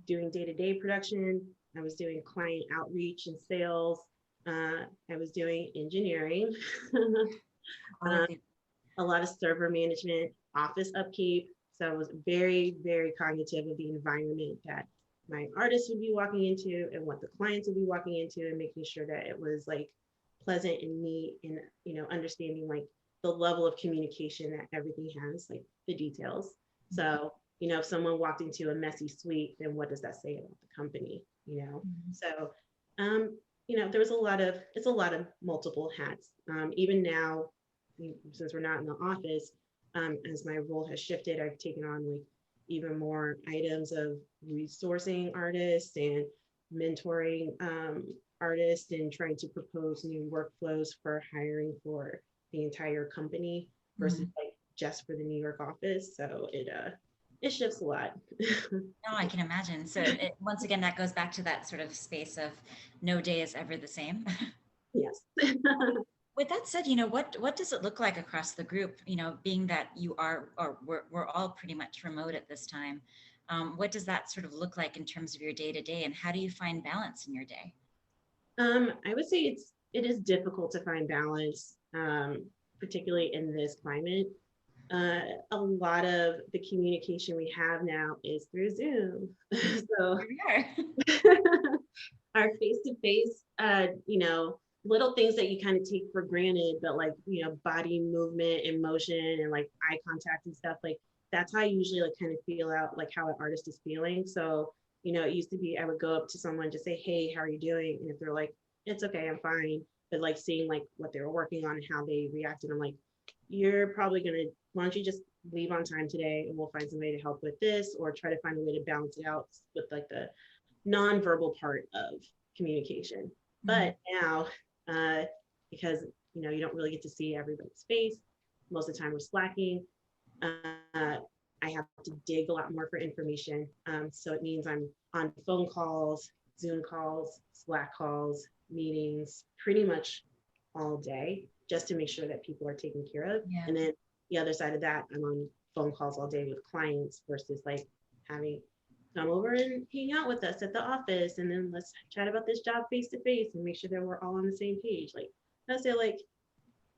doing day-to-day production. I was doing client outreach and sales. I was doing engineering, a lot of server management, office upkeep. So I was very, very cognitive of the environment that my artists would be walking into and what the clients would be walking into, and making sure that it was like pleasant and neat, and understanding like the level of communication that everything has, like the details. So if someone walked into a messy suite, then what does that say about the company? So there was it's a lot of multiple hats. Even now, since we're not in the office, as my role has shifted, I've taken on like even more items of resourcing artists and mentoring artists, and trying to propose new workflows for hiring for the entire company versus like just for the New York office. So it shifts a lot. No, I can imagine. So once again, that goes back to that sort of space of no day is ever the same. Yes. With that said, what does it look like across the group? Being that you are, or we're all pretty much remote at this time. What does that sort of look like in terms of your day to day, and how do you find balance in your day? I would say it is difficult to find balance, particularly in this climate. A lot of the communication we have now is through Zoom. So Here we are. our face-to-face, little things that you kind of take for granted, but like, body movement and motion and like eye contact and stuff, like that's how I usually like kind of feel out like how an artist is feeling. So, it used to be I would go up to someone, just say, hey, how are you doing? And if they're like, it's okay, I'm fine. But like seeing like what they were working on and how they reacted, I'm like, you're probably why don't you just leave on time today and we'll find some way to help with this, or try to find a way to balance it out with like the nonverbal part of communication. But now, because you don't really get to see everybody's face, most of the time we're slacking. I have to dig a lot more for information. So it means I'm on phone calls, Zoom calls, Slack calls, meetings, pretty much all day, just to make sure that people are taken care of. Yeah. And then the other side of that, I'm on phone calls all day with clients versus like having come over and hang out with us at the office, and then let's chat about this job face to face and make sure that we're all on the same page. Like I say, like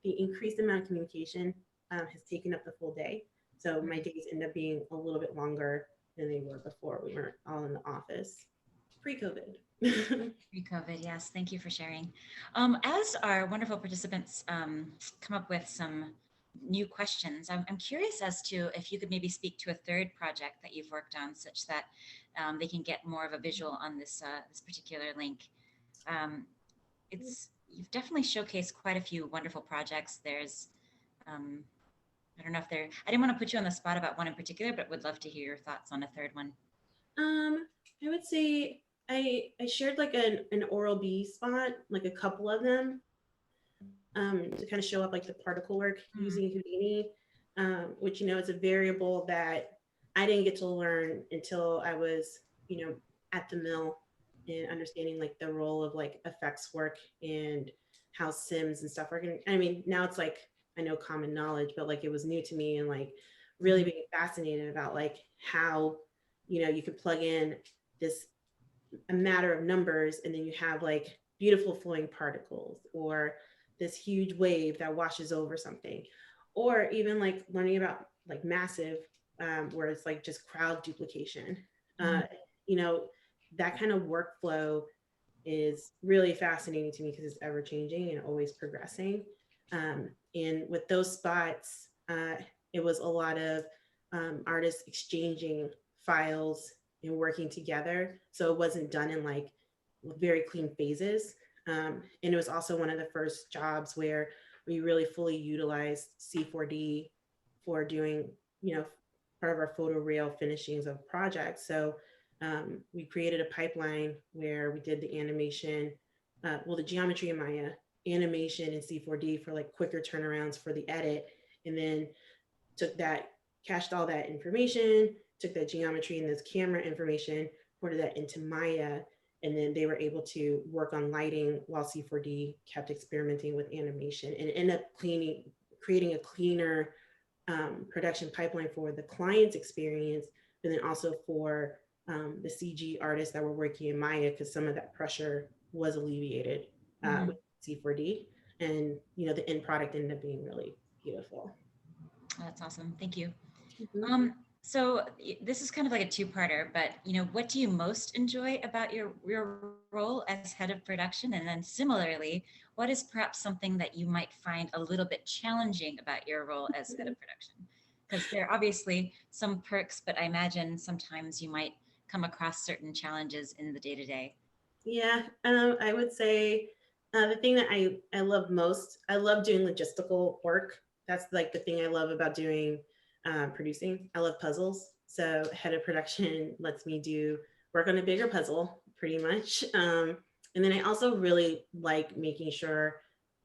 the increased amount of communication has taken up the full day. So my days end up being a little bit longer than they were before we weren't all in the office pre-COVID. Pre-COVID, yes. Thank you for sharing. As our wonderful participants come up with some new questions, I'm curious as to if you could maybe speak to a third project that you've worked on, such that they can get more of a visual on this particular link. You've definitely showcased quite a few wonderful projects. There's I don't know if I didn't want to put you on the spot about one in particular, but would love to hear your thoughts on a third one. I would say I shared like an Oral-B spot, like a couple of them, to kind of show up like the particle work using Houdini, which, it's a variable that I didn't get to learn until I was, at the mill, and understanding like the role of like effects work and how sims and stuff are going. I mean, now it's like, I know common knowledge, but like it was new to me, and like really being fascinated about like how, you could plug in a matter of numbers, and then you have like beautiful flowing particles, or this huge wave that washes over something, or even like learning about like massive, where it's like just crowd duplication. That kind of workflow is really fascinating to me because it's ever changing and always progressing. And with those spots, it was a lot of artists exchanging files and working together. So it wasn't done in like very clean phases. And it was also one of the first jobs where we really fully utilized C4D for doing, part of our photoreal finishings of projects. So we created a pipeline where we did the animation, the geometry in Maya, animation in C4D for like quicker turnarounds for the edit, and then took that, cached all that information, took that geometry and this camera information, ported that into Maya, and then they were able to work on lighting while C4D kept experimenting with animation and end up creating a cleaner production pipeline for the client's experience, but then also for the CG artists that were working in Maya, because some of that pressure was alleviated with C4D. And, you know, the end product ended up being really beautiful. Oh, that's awesome. Thank you. Mm-hmm. So this is kind of like a two-parter, but you know, what do you most enjoy about your role as head of production? And then similarly, what is perhaps something that you might find a little bit challenging about your role as head of production? Because there are obviously some perks, but I imagine sometimes you might come across certain challenges in the day-to-day. Yeah, I would say the thing that I love most, I love doing logistical work. That's like the thing I love about doing producing. I love puzzles. So head of production lets me do work on a bigger puzzle pretty much. And then I also really like making sure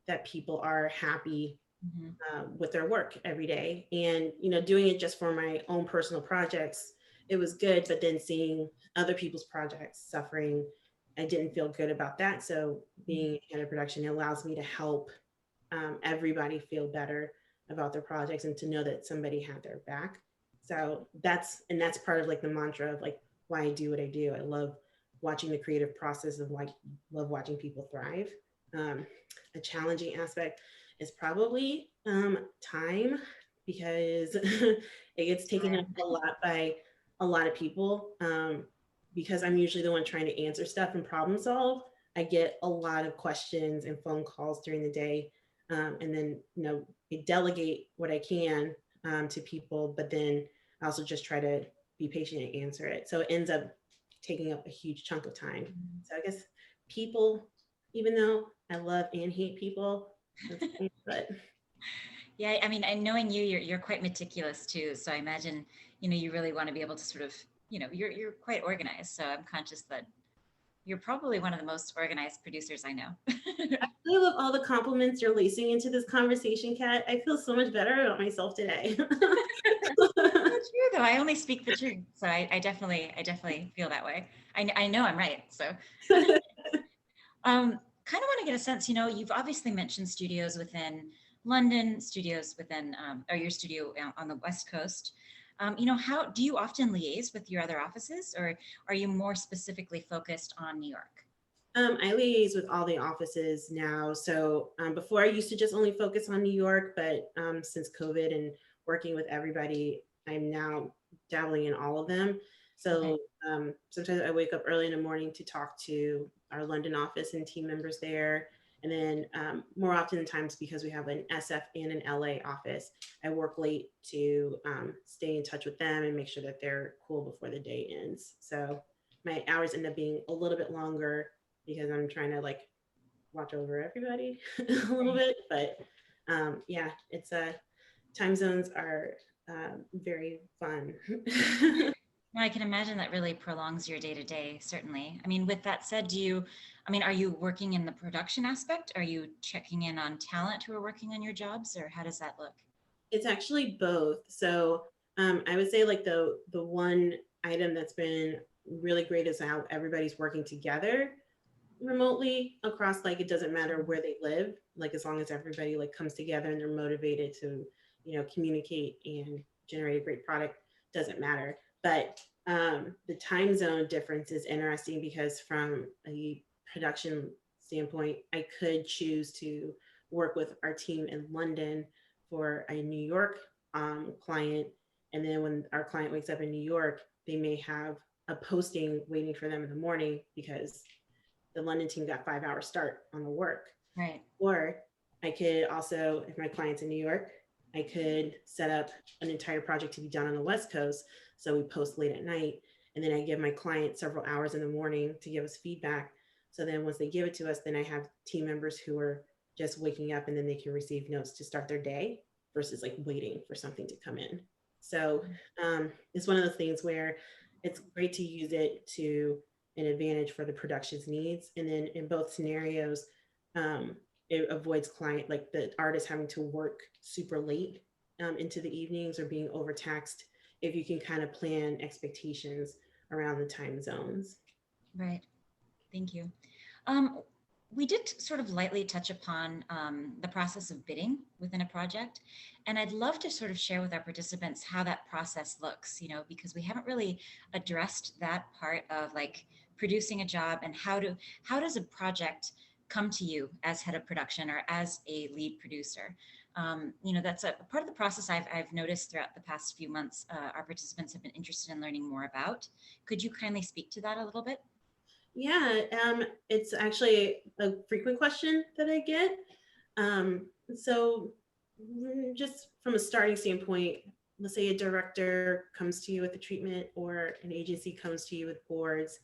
that people are happy with their work every day. And, you know, doing it just for my own personal projects, it was good, but then seeing other people's projects suffering, I didn't feel good about that. So being head of production allows me to help everybody feel better about their projects and to know that somebody had their back. So that's part of like the mantra of like why I do what I do. I love watching the creative process of like, love watching people thrive. A challenging aspect is probably time, because it gets taken up a lot by a lot of people. Because I'm usually the one trying to answer stuff and problem solve, I get a lot of questions and phone calls during the day. And then, you know, I delegate what I can to people, but then I also just try to be patient and answer it. So it ends up taking up a huge chunk of time. So I guess people, even though I love and hate people, but Yeah, I mean, and knowing you, you're quite meticulous too. So I imagine, you know, you really want to be able to sort of, you know, you're quite organized. So I'm conscious that you're probably one of the most organized producers I know. I love all the compliments you're lacing into this conversation, Kat. I feel so much better about myself today. That's true, though. I only speak the truth, so I definitely feel that way. I know I'm right. So, kind of want to get a sense. You know, you've obviously mentioned studios within London, studios within, or your studio on the West Coast. You know, how do you often liaise with your other offices, or are you more specifically focused on New York? I liaise with all the offices now. So before I used to just only focus on New York, but since COVID and working with everybody, I'm now dabbling in all of them. So sometimes I wake up early in the morning to talk to our London office and team members there. And then more often times, because we have an SF and an LA office, I work late to stay in touch with them and make sure that they're cool before the day ends. So my hours end up being a little bit longer because I'm trying to like watch over everybody a little bit. But yeah, it's time zones are very fun. No, I can imagine that really prolongs your day to day, certainly. I mean, with that said, are you working in the production aspect? Are you checking in on talent who are working on your jobs, or how does that look? It's actually both. So I would say like the one item that's been really great is how everybody's working together remotely across, like it doesn't matter where they live, like as long as everybody like comes together and they're motivated to, you know, communicate and generate a great product, doesn't matter. But the time zone difference is interesting because from a production standpoint, I could choose to work with our team in London for a New York client, and then when our client wakes up in New York, they may have a posting waiting for them in the morning because the London team got 5 hour start on the work. Right. Or I could also, if my client's in New York, I could set up an entire project to be done on the West Coast. So we post late at night, and then I give my client several hours in the morning to give us feedback. So then once they give it to us, then I have team members who are just waking up and then they can receive notes to start their day versus like waiting for something to come in. So it's one of those things where it's great to use it to an advantage for the production's needs. And then in both scenarios, it avoids client, like the artist having to work super late into the evenings or being overtaxed if you can kind of plan expectations around the time zones. Right. Thank you. We did sort of lightly touch upon the process of bidding within a project. And I'd love to sort of share with our participants how that process looks, you know, because we haven't really addressed that part of like producing a job and how does a project come to you as head of production or as a lead producer. You know, that's a part of the process I've noticed throughout the past few months, our participants have been interested in learning more about. Could you kindly speak to that a little bit? Yeah, it's actually a frequent question that I get. So just from a starting standpoint, let's say a director comes to you with a treatment or an agency comes to you with boards,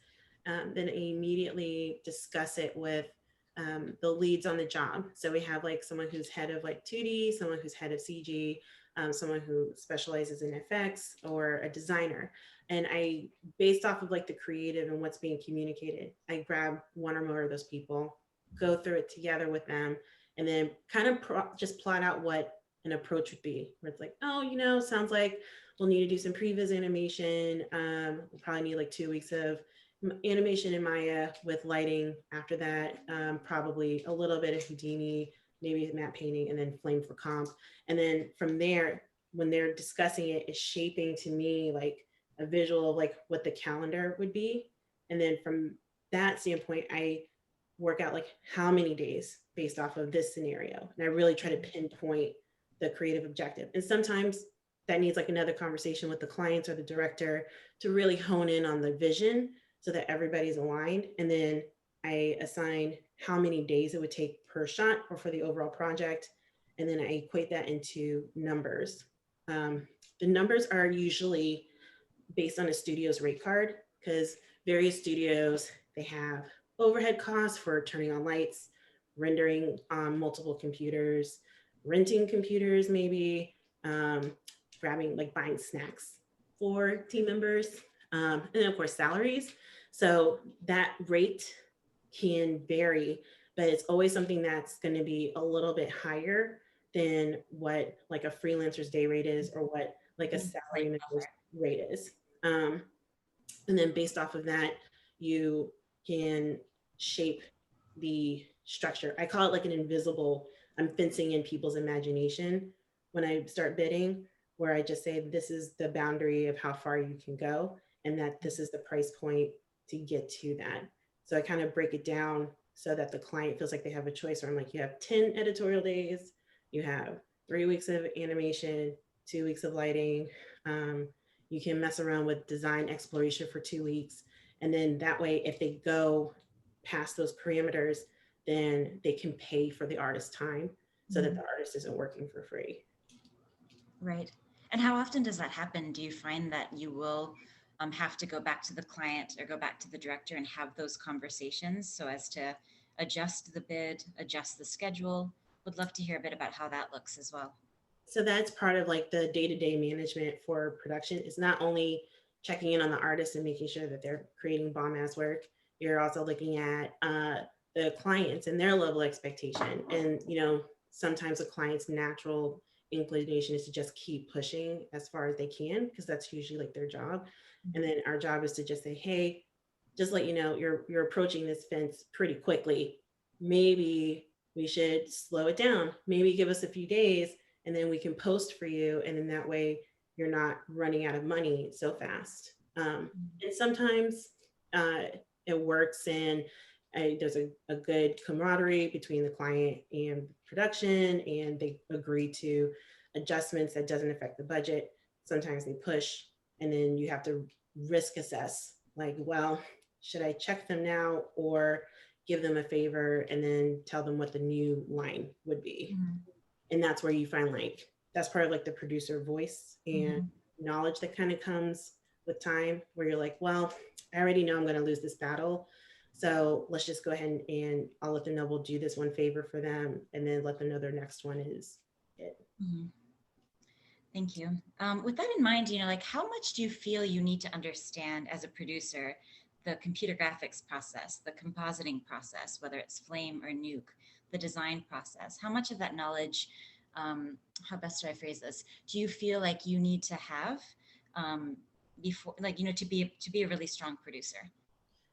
then I immediately discuss it with the leads on the job. So we have like someone who's head of like 2D, someone who's head of CG, someone who specializes in FX, or a designer. And I, based off of like the creative and what's being communicated, I grab one or more of those people, go through it together with them, and then kind of just plot out what an approach would be, where it's like, oh, you know, sounds like we'll need to do some previs animation. We'll probably need like 2 weeks of animation in Maya with lighting. After that, probably a little bit of Houdini, maybe matte painting, and then flame for comp. And then from there, when they're discussing it, it's shaping to me like a visual of like what the calendar would be. And then from that standpoint, I work out like how many days based off of this scenario. And I really try to pinpoint the creative objective. And sometimes that needs like another conversation with the clients or the director to really hone in on the vision so that everybody's aligned. And then I assign how many days it would take per shot or for the overall project. And then I equate that into numbers. The numbers are usually based on a studio's rate card, because various studios, they have overhead costs for turning on lights, rendering on multiple computers, renting computers, maybe grabbing, like buying snacks for team members, and then of course salaries. So that rate can vary, but it's always something that's going to be a little bit higher than what like a freelancer's day rate is, or what like a salary member's rate is. And then based off of that, you can shape the structure. I call it like an invisible, I'm fencing in people's imagination when I start bidding, where I just say, this is the boundary of how far you can go, and that this is the price point to get to that. So I kind of break it down so that the client feels like they have a choice, where I'm like, you have 10 editorial days, you have 3 weeks of animation, 2 weeks of lighting. You can mess around with design exploration for 2 weeks. And then that way, if they go past those parameters, then they can pay for the artist's time, so that the artist isn't working for free. Right. And how often does that happen? Do you find that you will have to go back to the client or go back to the director and have those conversations so as to adjust the bid, adjust the schedule? Would love to hear a bit about how that looks as well. So that's part of like the day-to-day management for production, is not only checking in on the artist and making sure that they're creating bomb-ass work, you're also looking at the clients and their level of expectation. And, you know, sometimes a client's natural inclination is to just keep pushing as far as they can, because that's usually like their job. And then our job is to just say, hey, just let you know, you're approaching this fence pretty quickly. Maybe we should slow it down. Maybe give us a few days, and then we can post for you. And then that way you're not running out of money so fast. And sometimes it works, and there's a good camaraderie between the client and production, and they agree to adjustments that doesn't affect the budget. Sometimes they push, and then you have to risk assess, like, well, should I check them now or give them a favor and then tell them what the new line would be? And that's where you find like, that's part of like the producer voice and knowledge that kind of comes with time, where you're like, well, I already know I'm going to lose this battle. So let's just go ahead and I'll let them know we'll do this one favor for them, and then let them know their next one is it. Thank you. With that in mind, you know, like how much do you feel you need to understand as a producer the computer graphics process, the compositing process, whether it's Flame or Nuke, the design process? How much of that knowledge, how best do I phrase this, do you feel like you need to have before, like, to be a really strong producer?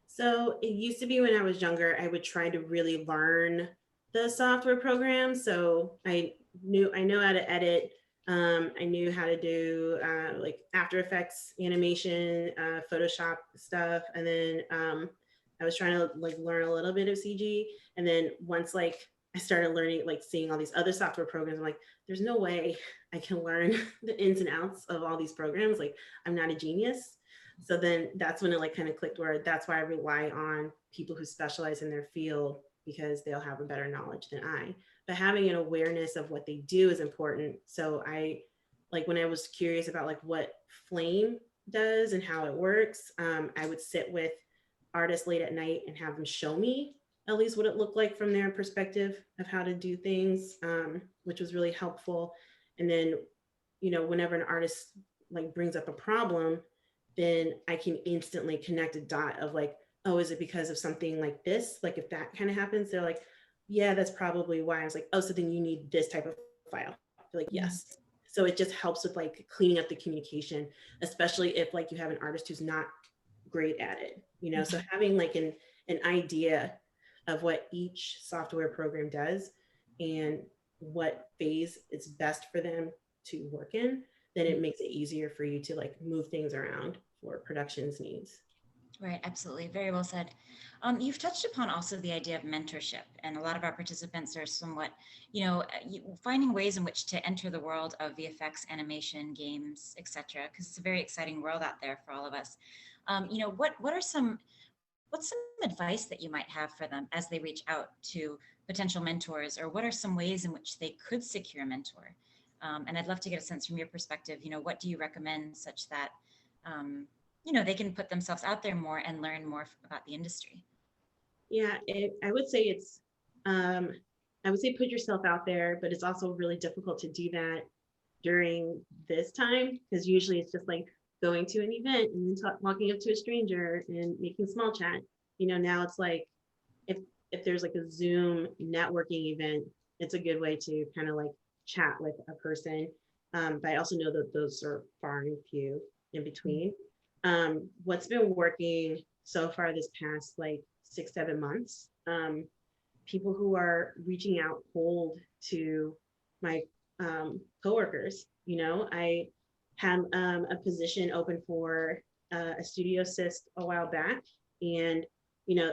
So it used to be when I was younger, I would try to really learn the software program. So I know how to edit. I knew how to do like After Effects animation, Photoshop stuff, and then I was trying to like learn a little bit of CG. And then once like I started learning, like seeing all these other software programs, I'm like, there's no way I can learn the ins and outs of all these programs. Like I'm not a genius. So then that's when it like kind of clicked where that's why I rely on people who specialize in their field because they'll have a better knowledge than I. But having an awareness of what they do is important. So I like when I was curious about like what Flame does and how it works, I would sit with artists late at night and have them show me at least what it looked like from their perspective of how to do things, which was really helpful. And then, whenever an artist like brings up a problem, then I can instantly connect a dot of like, oh, is it because of something like this? Like if that kind of happens, they're like, yeah, that's probably why. I was like, oh, so then you need this type of file. They're like, yes. So it just helps with like cleaning up the communication, especially if like you have an artist who's not great at it, So having like an idea of what each software program does and what phase it's best for them to work in, then it makes it easier for you to like move things around for production's needs. Right, absolutely. Very well said. You've touched upon also the idea of mentorship, and a lot of our participants are somewhat, finding ways in which to enter the world of VFX, animation, games, etc. Because it's a very exciting world out there for all of us. What's some advice that you might have for them as they reach out to potential mentors, or what are some ways in which they could secure a mentor? And I'd love to get a sense from your perspective. What do you recommend such that they can put themselves out there more and learn more about the industry? Yeah, I would say put yourself out there, but it's also really difficult to do that during this time because usually it's just like going to an event and then walking up to a stranger and making small chat. Now it's like if there's like a Zoom networking event, it's a good way to kind of like chat with a person. But I also know that those are far and few in between. What's been working so far this past like 6-7 months, people who are reaching out cold to my coworkers. I had a position open for a studio assist a while back, and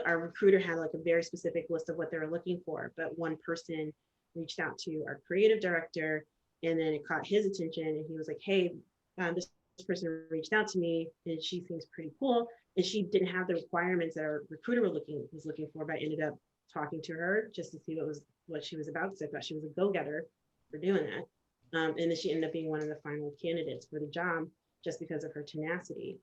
our recruiter had like a very specific list of what they were looking for, but one person reached out to our creative director, and then it caught his attention, and he was like, hey, this person reached out to me and she seems pretty cool, and she didn't have the requirements that our recruiter was looking for, but I ended up talking to her just to see what she was about, because I thought she was a go-getter for doing that. And then she ended up being one of the final candidates for the job just because of her tenacity.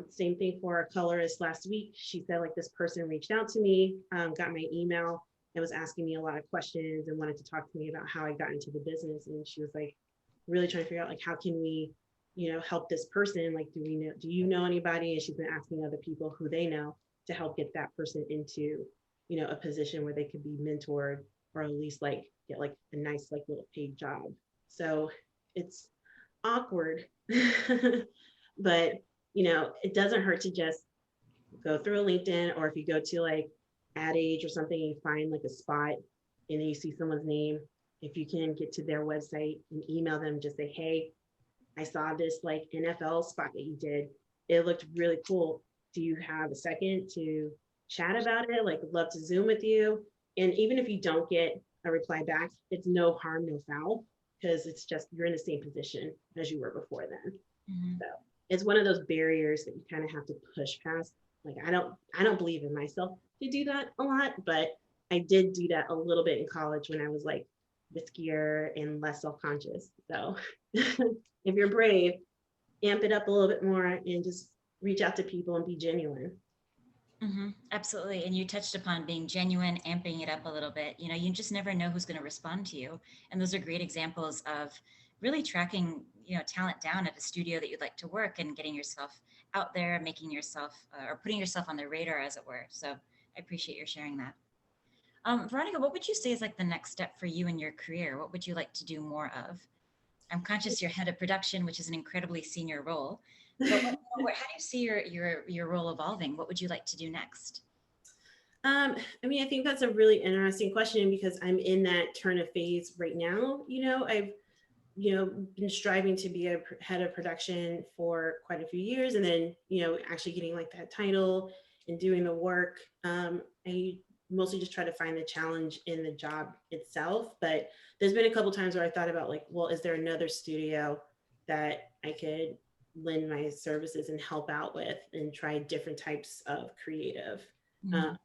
Same thing for our colorist last week. She said like this person reached out to me, got my email and was asking me a lot of questions and wanted to talk to me about how I got into the business. And she was like really trying to figure out like, how can we help this person? Like, do you know anybody? And she's been asking other people who they know to help get that person into, a position where they could be mentored or at least like get like a nice like little paid job. So it's awkward, but it doesn't hurt to just go through a LinkedIn, or if you go to like Ad Age or something, and you find like a spot and then you see someone's name, if you can get to their website and email them, just say, hey, I saw this like NFL spot that you did. It looked really cool. Do you have a second to chat about it? Like, I'd love to Zoom with you. And even if you don't get a reply back, it's no harm, no foul, because it's just you're in the same position as you were before then. Mm-hmm. So it's one of those barriers that you kind of have to push past. Like, I don't believe in myself to do that a lot, but I did do that a little bit in college when I was like riskier and less self-conscious. So if you're brave, amp it up a little bit more and just reach out to people and be genuine. Mm-hmm. Absolutely. And you touched upon being genuine, amping it up a little bit. You just never know who's going to respond to you. And those are great examples of really tracking, talent down at a studio that you'd like to work and getting yourself out there, making yourself or putting yourself on their radar, as it were. So I appreciate your sharing that. Veronica, what would you say is like the next step for you in your career? What would you like to do more of? I'm conscious you're head of production, which is an incredibly senior role. But how do you see your role evolving? What would you like to do next? I mean, I think that's a really interesting question because I'm in that turn of phase right now. I've been striving to be a head of production for quite a few years, and then actually getting like that title and doing the work. I mostly just try to find the challenge in the job itself, but there's been a couple times where I thought about like, well, is there another studio that I could lend my services and help out with and try different types of creative. Mm-hmm.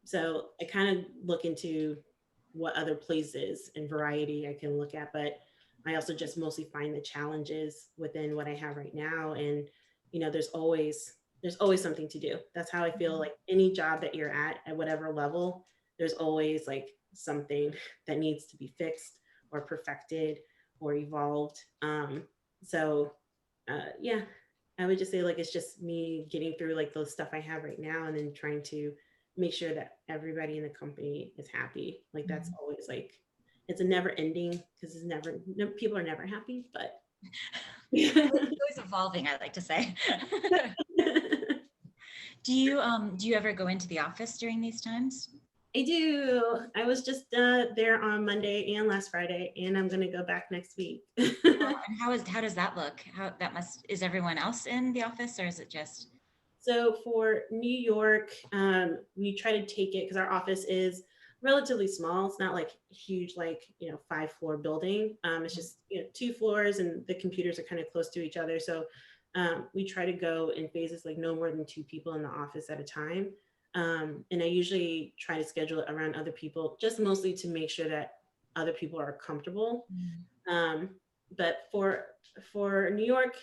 So I kind of look into what other places and variety I can look at, but I also just mostly find the challenges within what I have right now. And, there's always something to do. That's how I feel like any job that you're at whatever level, there's always like something that needs to be fixed or perfected or evolved. Yeah, I would just say like, it's just me getting through like the stuff I have right now and then trying to make sure that everybody in the company is happy. Like that's always like, it's a never ending because people are never happy, but It's always evolving, I like to say. Do you ever go into the office during these times? I do. I was just there on Monday and last Friday, and I'm gonna go back next week. And how does that look? Is everyone else in the office, or is it just? So for New York, we try to take it because our office is relatively small. It's not like huge, like 5-floor building. It's just 2 floors, and the computers are kind of close to each other. So we try to go in phases, like no more than 2 people in the office at a time. And I usually try to schedule it around other people, just mostly to make sure that other people are comfortable. But for New York,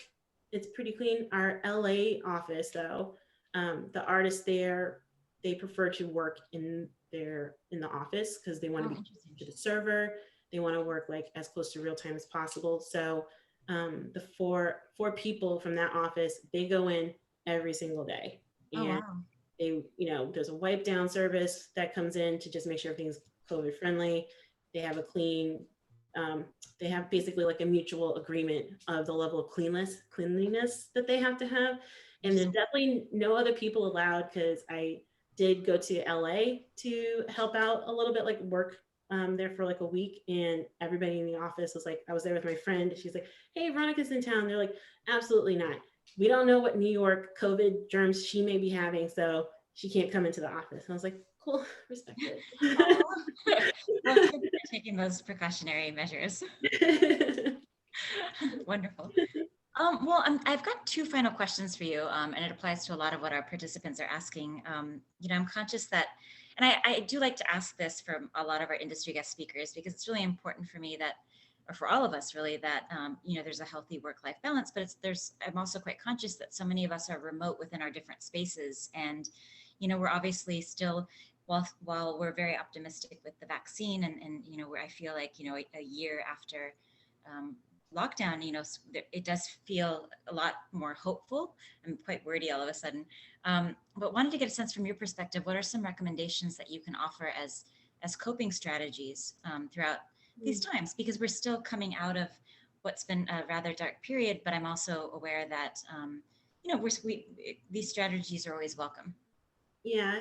it's pretty clean. Our LA office, though, the artists there, they prefer to work in the office because they want to be close to the server. They want to work like as close to real time as possible. So the four people from that office, they go in every single day. And they, there's a wipe down service that comes in to just make sure everything's COVID friendly. They have a they have basically like a mutual agreement of the level of cleanliness that they have to have. And there's definitely no other people allowed because I did go to LA to help out a little bit, like work there for like a week. And everybody in the office was like, I was there with my friend. She's like, hey, Veronica's in town. They're like, absolutely not. We don't know what New York COVID germs she may be having, so she can't come into the office. And I was like, cool, respect it. Well, thank you for taking those precautionary measures. Wonderful. I've got 2 final questions for you, and it applies to a lot of what our participants are asking. I'm conscious that, and I do like to ask this from a lot of our industry guest speakers because it's really important for me that, or for all of us really, that there's a healthy work-life balance. But I'm also quite conscious that so many of us are remote within our different spaces, and we're obviously still. While we're very optimistic with the vaccine and where I feel like, a year after lockdown, it does feel a lot more hopeful. I'm quite wordy all of a sudden, but wanted to get a sense from your perspective. What are some recommendations that you can offer as coping strategies throughout these times? Because we're still coming out of what's been a rather dark period, but I'm also aware that, these strategies are always welcome. Yeah,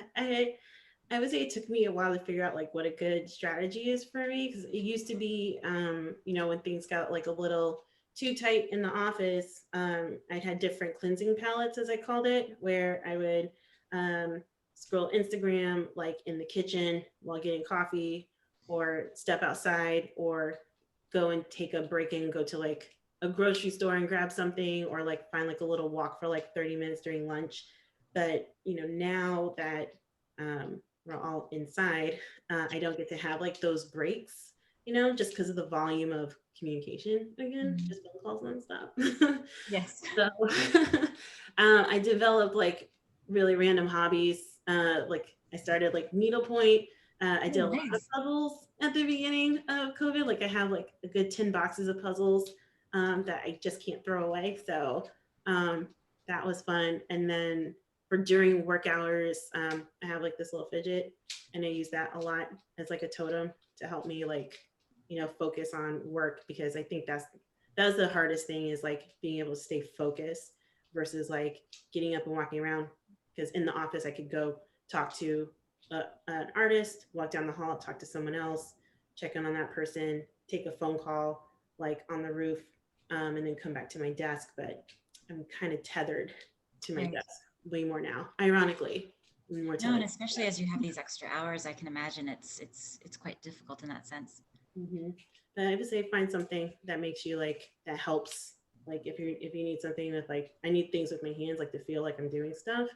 I would say it took me a while to figure out like what a good strategy is for me because it used to be, when things got like a little too tight in the office, I had different cleansing palettes, as I called it, where I would scroll Instagram like in the kitchen while getting coffee, or step outside, or go and take a break and go to like a grocery store and grab something, or like find like a little walk for like 30 minutes during lunch. But now that we're all inside, I don't get to have like those breaks, just because of the volume of communication again, just phone calls nonstop. Yes. So I developed like really random hobbies. Like I started like needlepoint. I did a lot of puzzles at the beginning of COVID. Like I have like a good 10 boxes of puzzles that I just can't throw away. So that was fun. And then for during work hours, I have like this little fidget, and I use that a lot as like a totem to help me like, focus on work, because I think that's that was the hardest thing, is like being able to stay focused versus like getting up and walking around. Because in the office, I could go talk to an artist, walk down the hall, talk to someone else, check in on that person, take a phone call like on the roof, and then come back to my desk. But I'm kind of tethered to my Right. desk way more now, ironically. More No, and tethered. especially as you have these extra hours, I can imagine it's quite difficult in that sense. But I would say find something that makes you like, that helps. Like if you need something with like, I need things with my hands, like to feel like I'm doing stuff,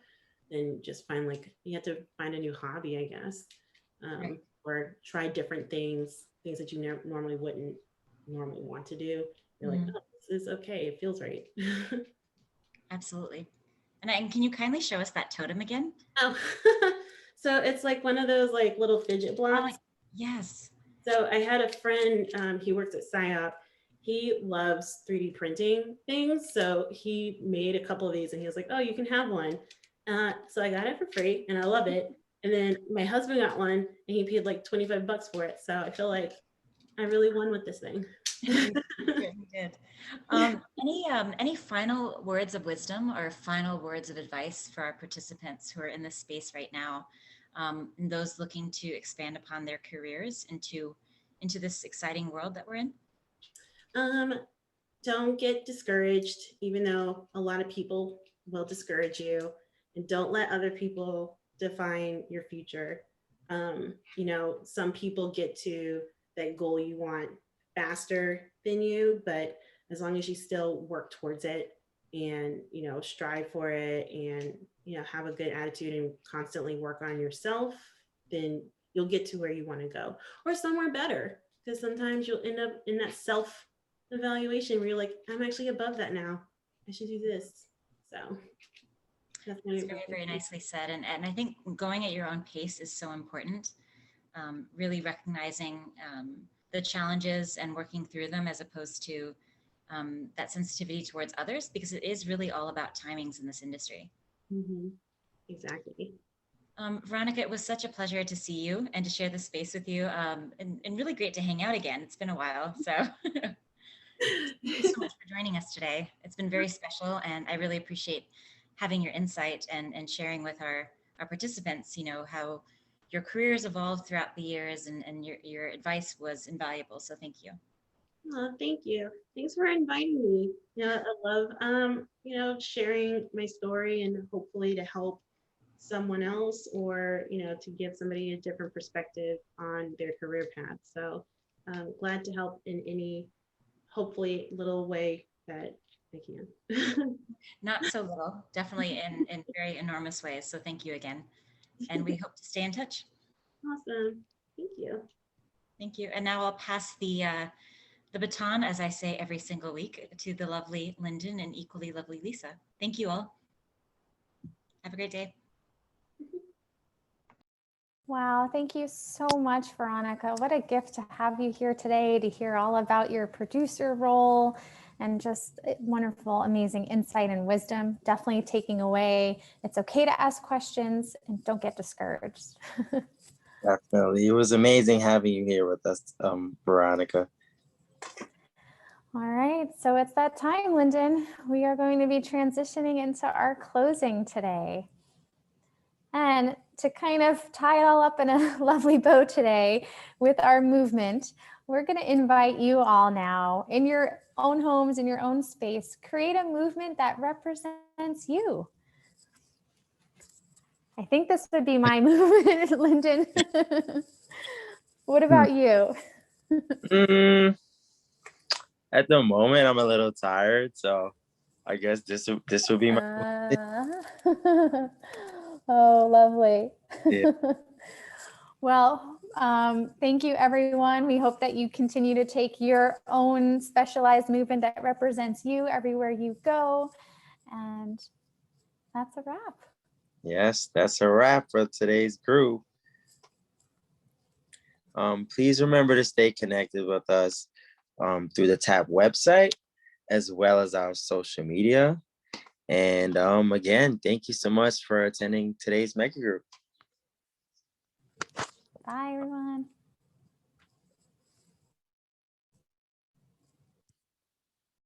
then just find like, you have to find a new hobby, I guess, Right. or try different things that you normally wouldn't normally want to do. You're like, oh, this is okay, it feels right. Absolutely. And can you kindly show us that totem again? Oh, so it's like one of those like little fidget blocks. Oh, yes. So I had a friend, he works at PsyOp. He loves 3D printing things. So he made a couple of these and he was like, oh, you can have one. So I got it for free and I love it. And then my husband got one and he paid like 25 bucks for it. So I feel like I really won with this thing. You did. Any final words of wisdom or final words of advice for our participants who are in this space right now, and those looking to expand upon their careers into this exciting world that we're in? Don't get discouraged, even though a lot of people will discourage you, and don't let other people define your future. You know, some people get to that goal you want faster than you, but as long as you still work towards it and, you know, strive for it and, you know, have a good attitude and constantly work on yourself, then you'll get to where you want to go, or somewhere better. Because sometimes you'll end up in that self evaluation where you're like, I'm actually above that now, I should do this. So that's very, very nicely said. And I think going at your own pace is so important. Really recognizing the challenges and working through them, as opposed to that sensitivity towards others, because it is really all about timings in this industry. Exactly. Veronica, it was such a pleasure to see you and to share this space with you, and really great to hang out again. It's been a while, so thank you so much for joining us today. It's been very special, and I really appreciate having your insight and sharing with our participants, you know, how your careers evolved throughout the years, and your advice was invaluable. So thank you. Oh, thank you. Thanks for inviting me. You know, I love, you know, sharing my story and hopefully to help someone else, or, you know, to give somebody a different perspective on their career path. So I'm glad to help in any, hopefully, little way that I can. Not so little, definitely in very enormous ways. So thank you again. And we hope to stay in touch. Awesome. Thank you. Thank you. And now I'll pass the baton, as I say every single week, to the lovely Lyndon and equally lovely Lisa. Thank you all. Have a great day. Wow, thank you so much, Veronica. What a gift to have you here today, to hear all about your producer role and just wonderful, amazing insight and wisdom. Definitely taking away, it's okay to ask questions and don't get discouraged. Definitely. It was amazing having you here with us, Veronica. All right, so it's that time, Lyndon. We are going to be transitioning into our closing today. And to kind of tie it all up in a lovely bow today with our movement, we're going to invite you all now in your own homes, in your own space, create a movement that represents you. I think this would be my movement, Lyndon. What about you? At the moment, I'm a little tired, so I guess this will be my. Oh, lovely. Yeah. Well, thank you, everyone. We hope that you continue to take your own specialized movement that represents you everywhere you go. And that's a wrap. Yes, that's a wrap for today's group. Please remember to stay connected with us through the TAP website, as well as our social media. And again, thank you so much for attending today's Mega Group. Bye, everyone.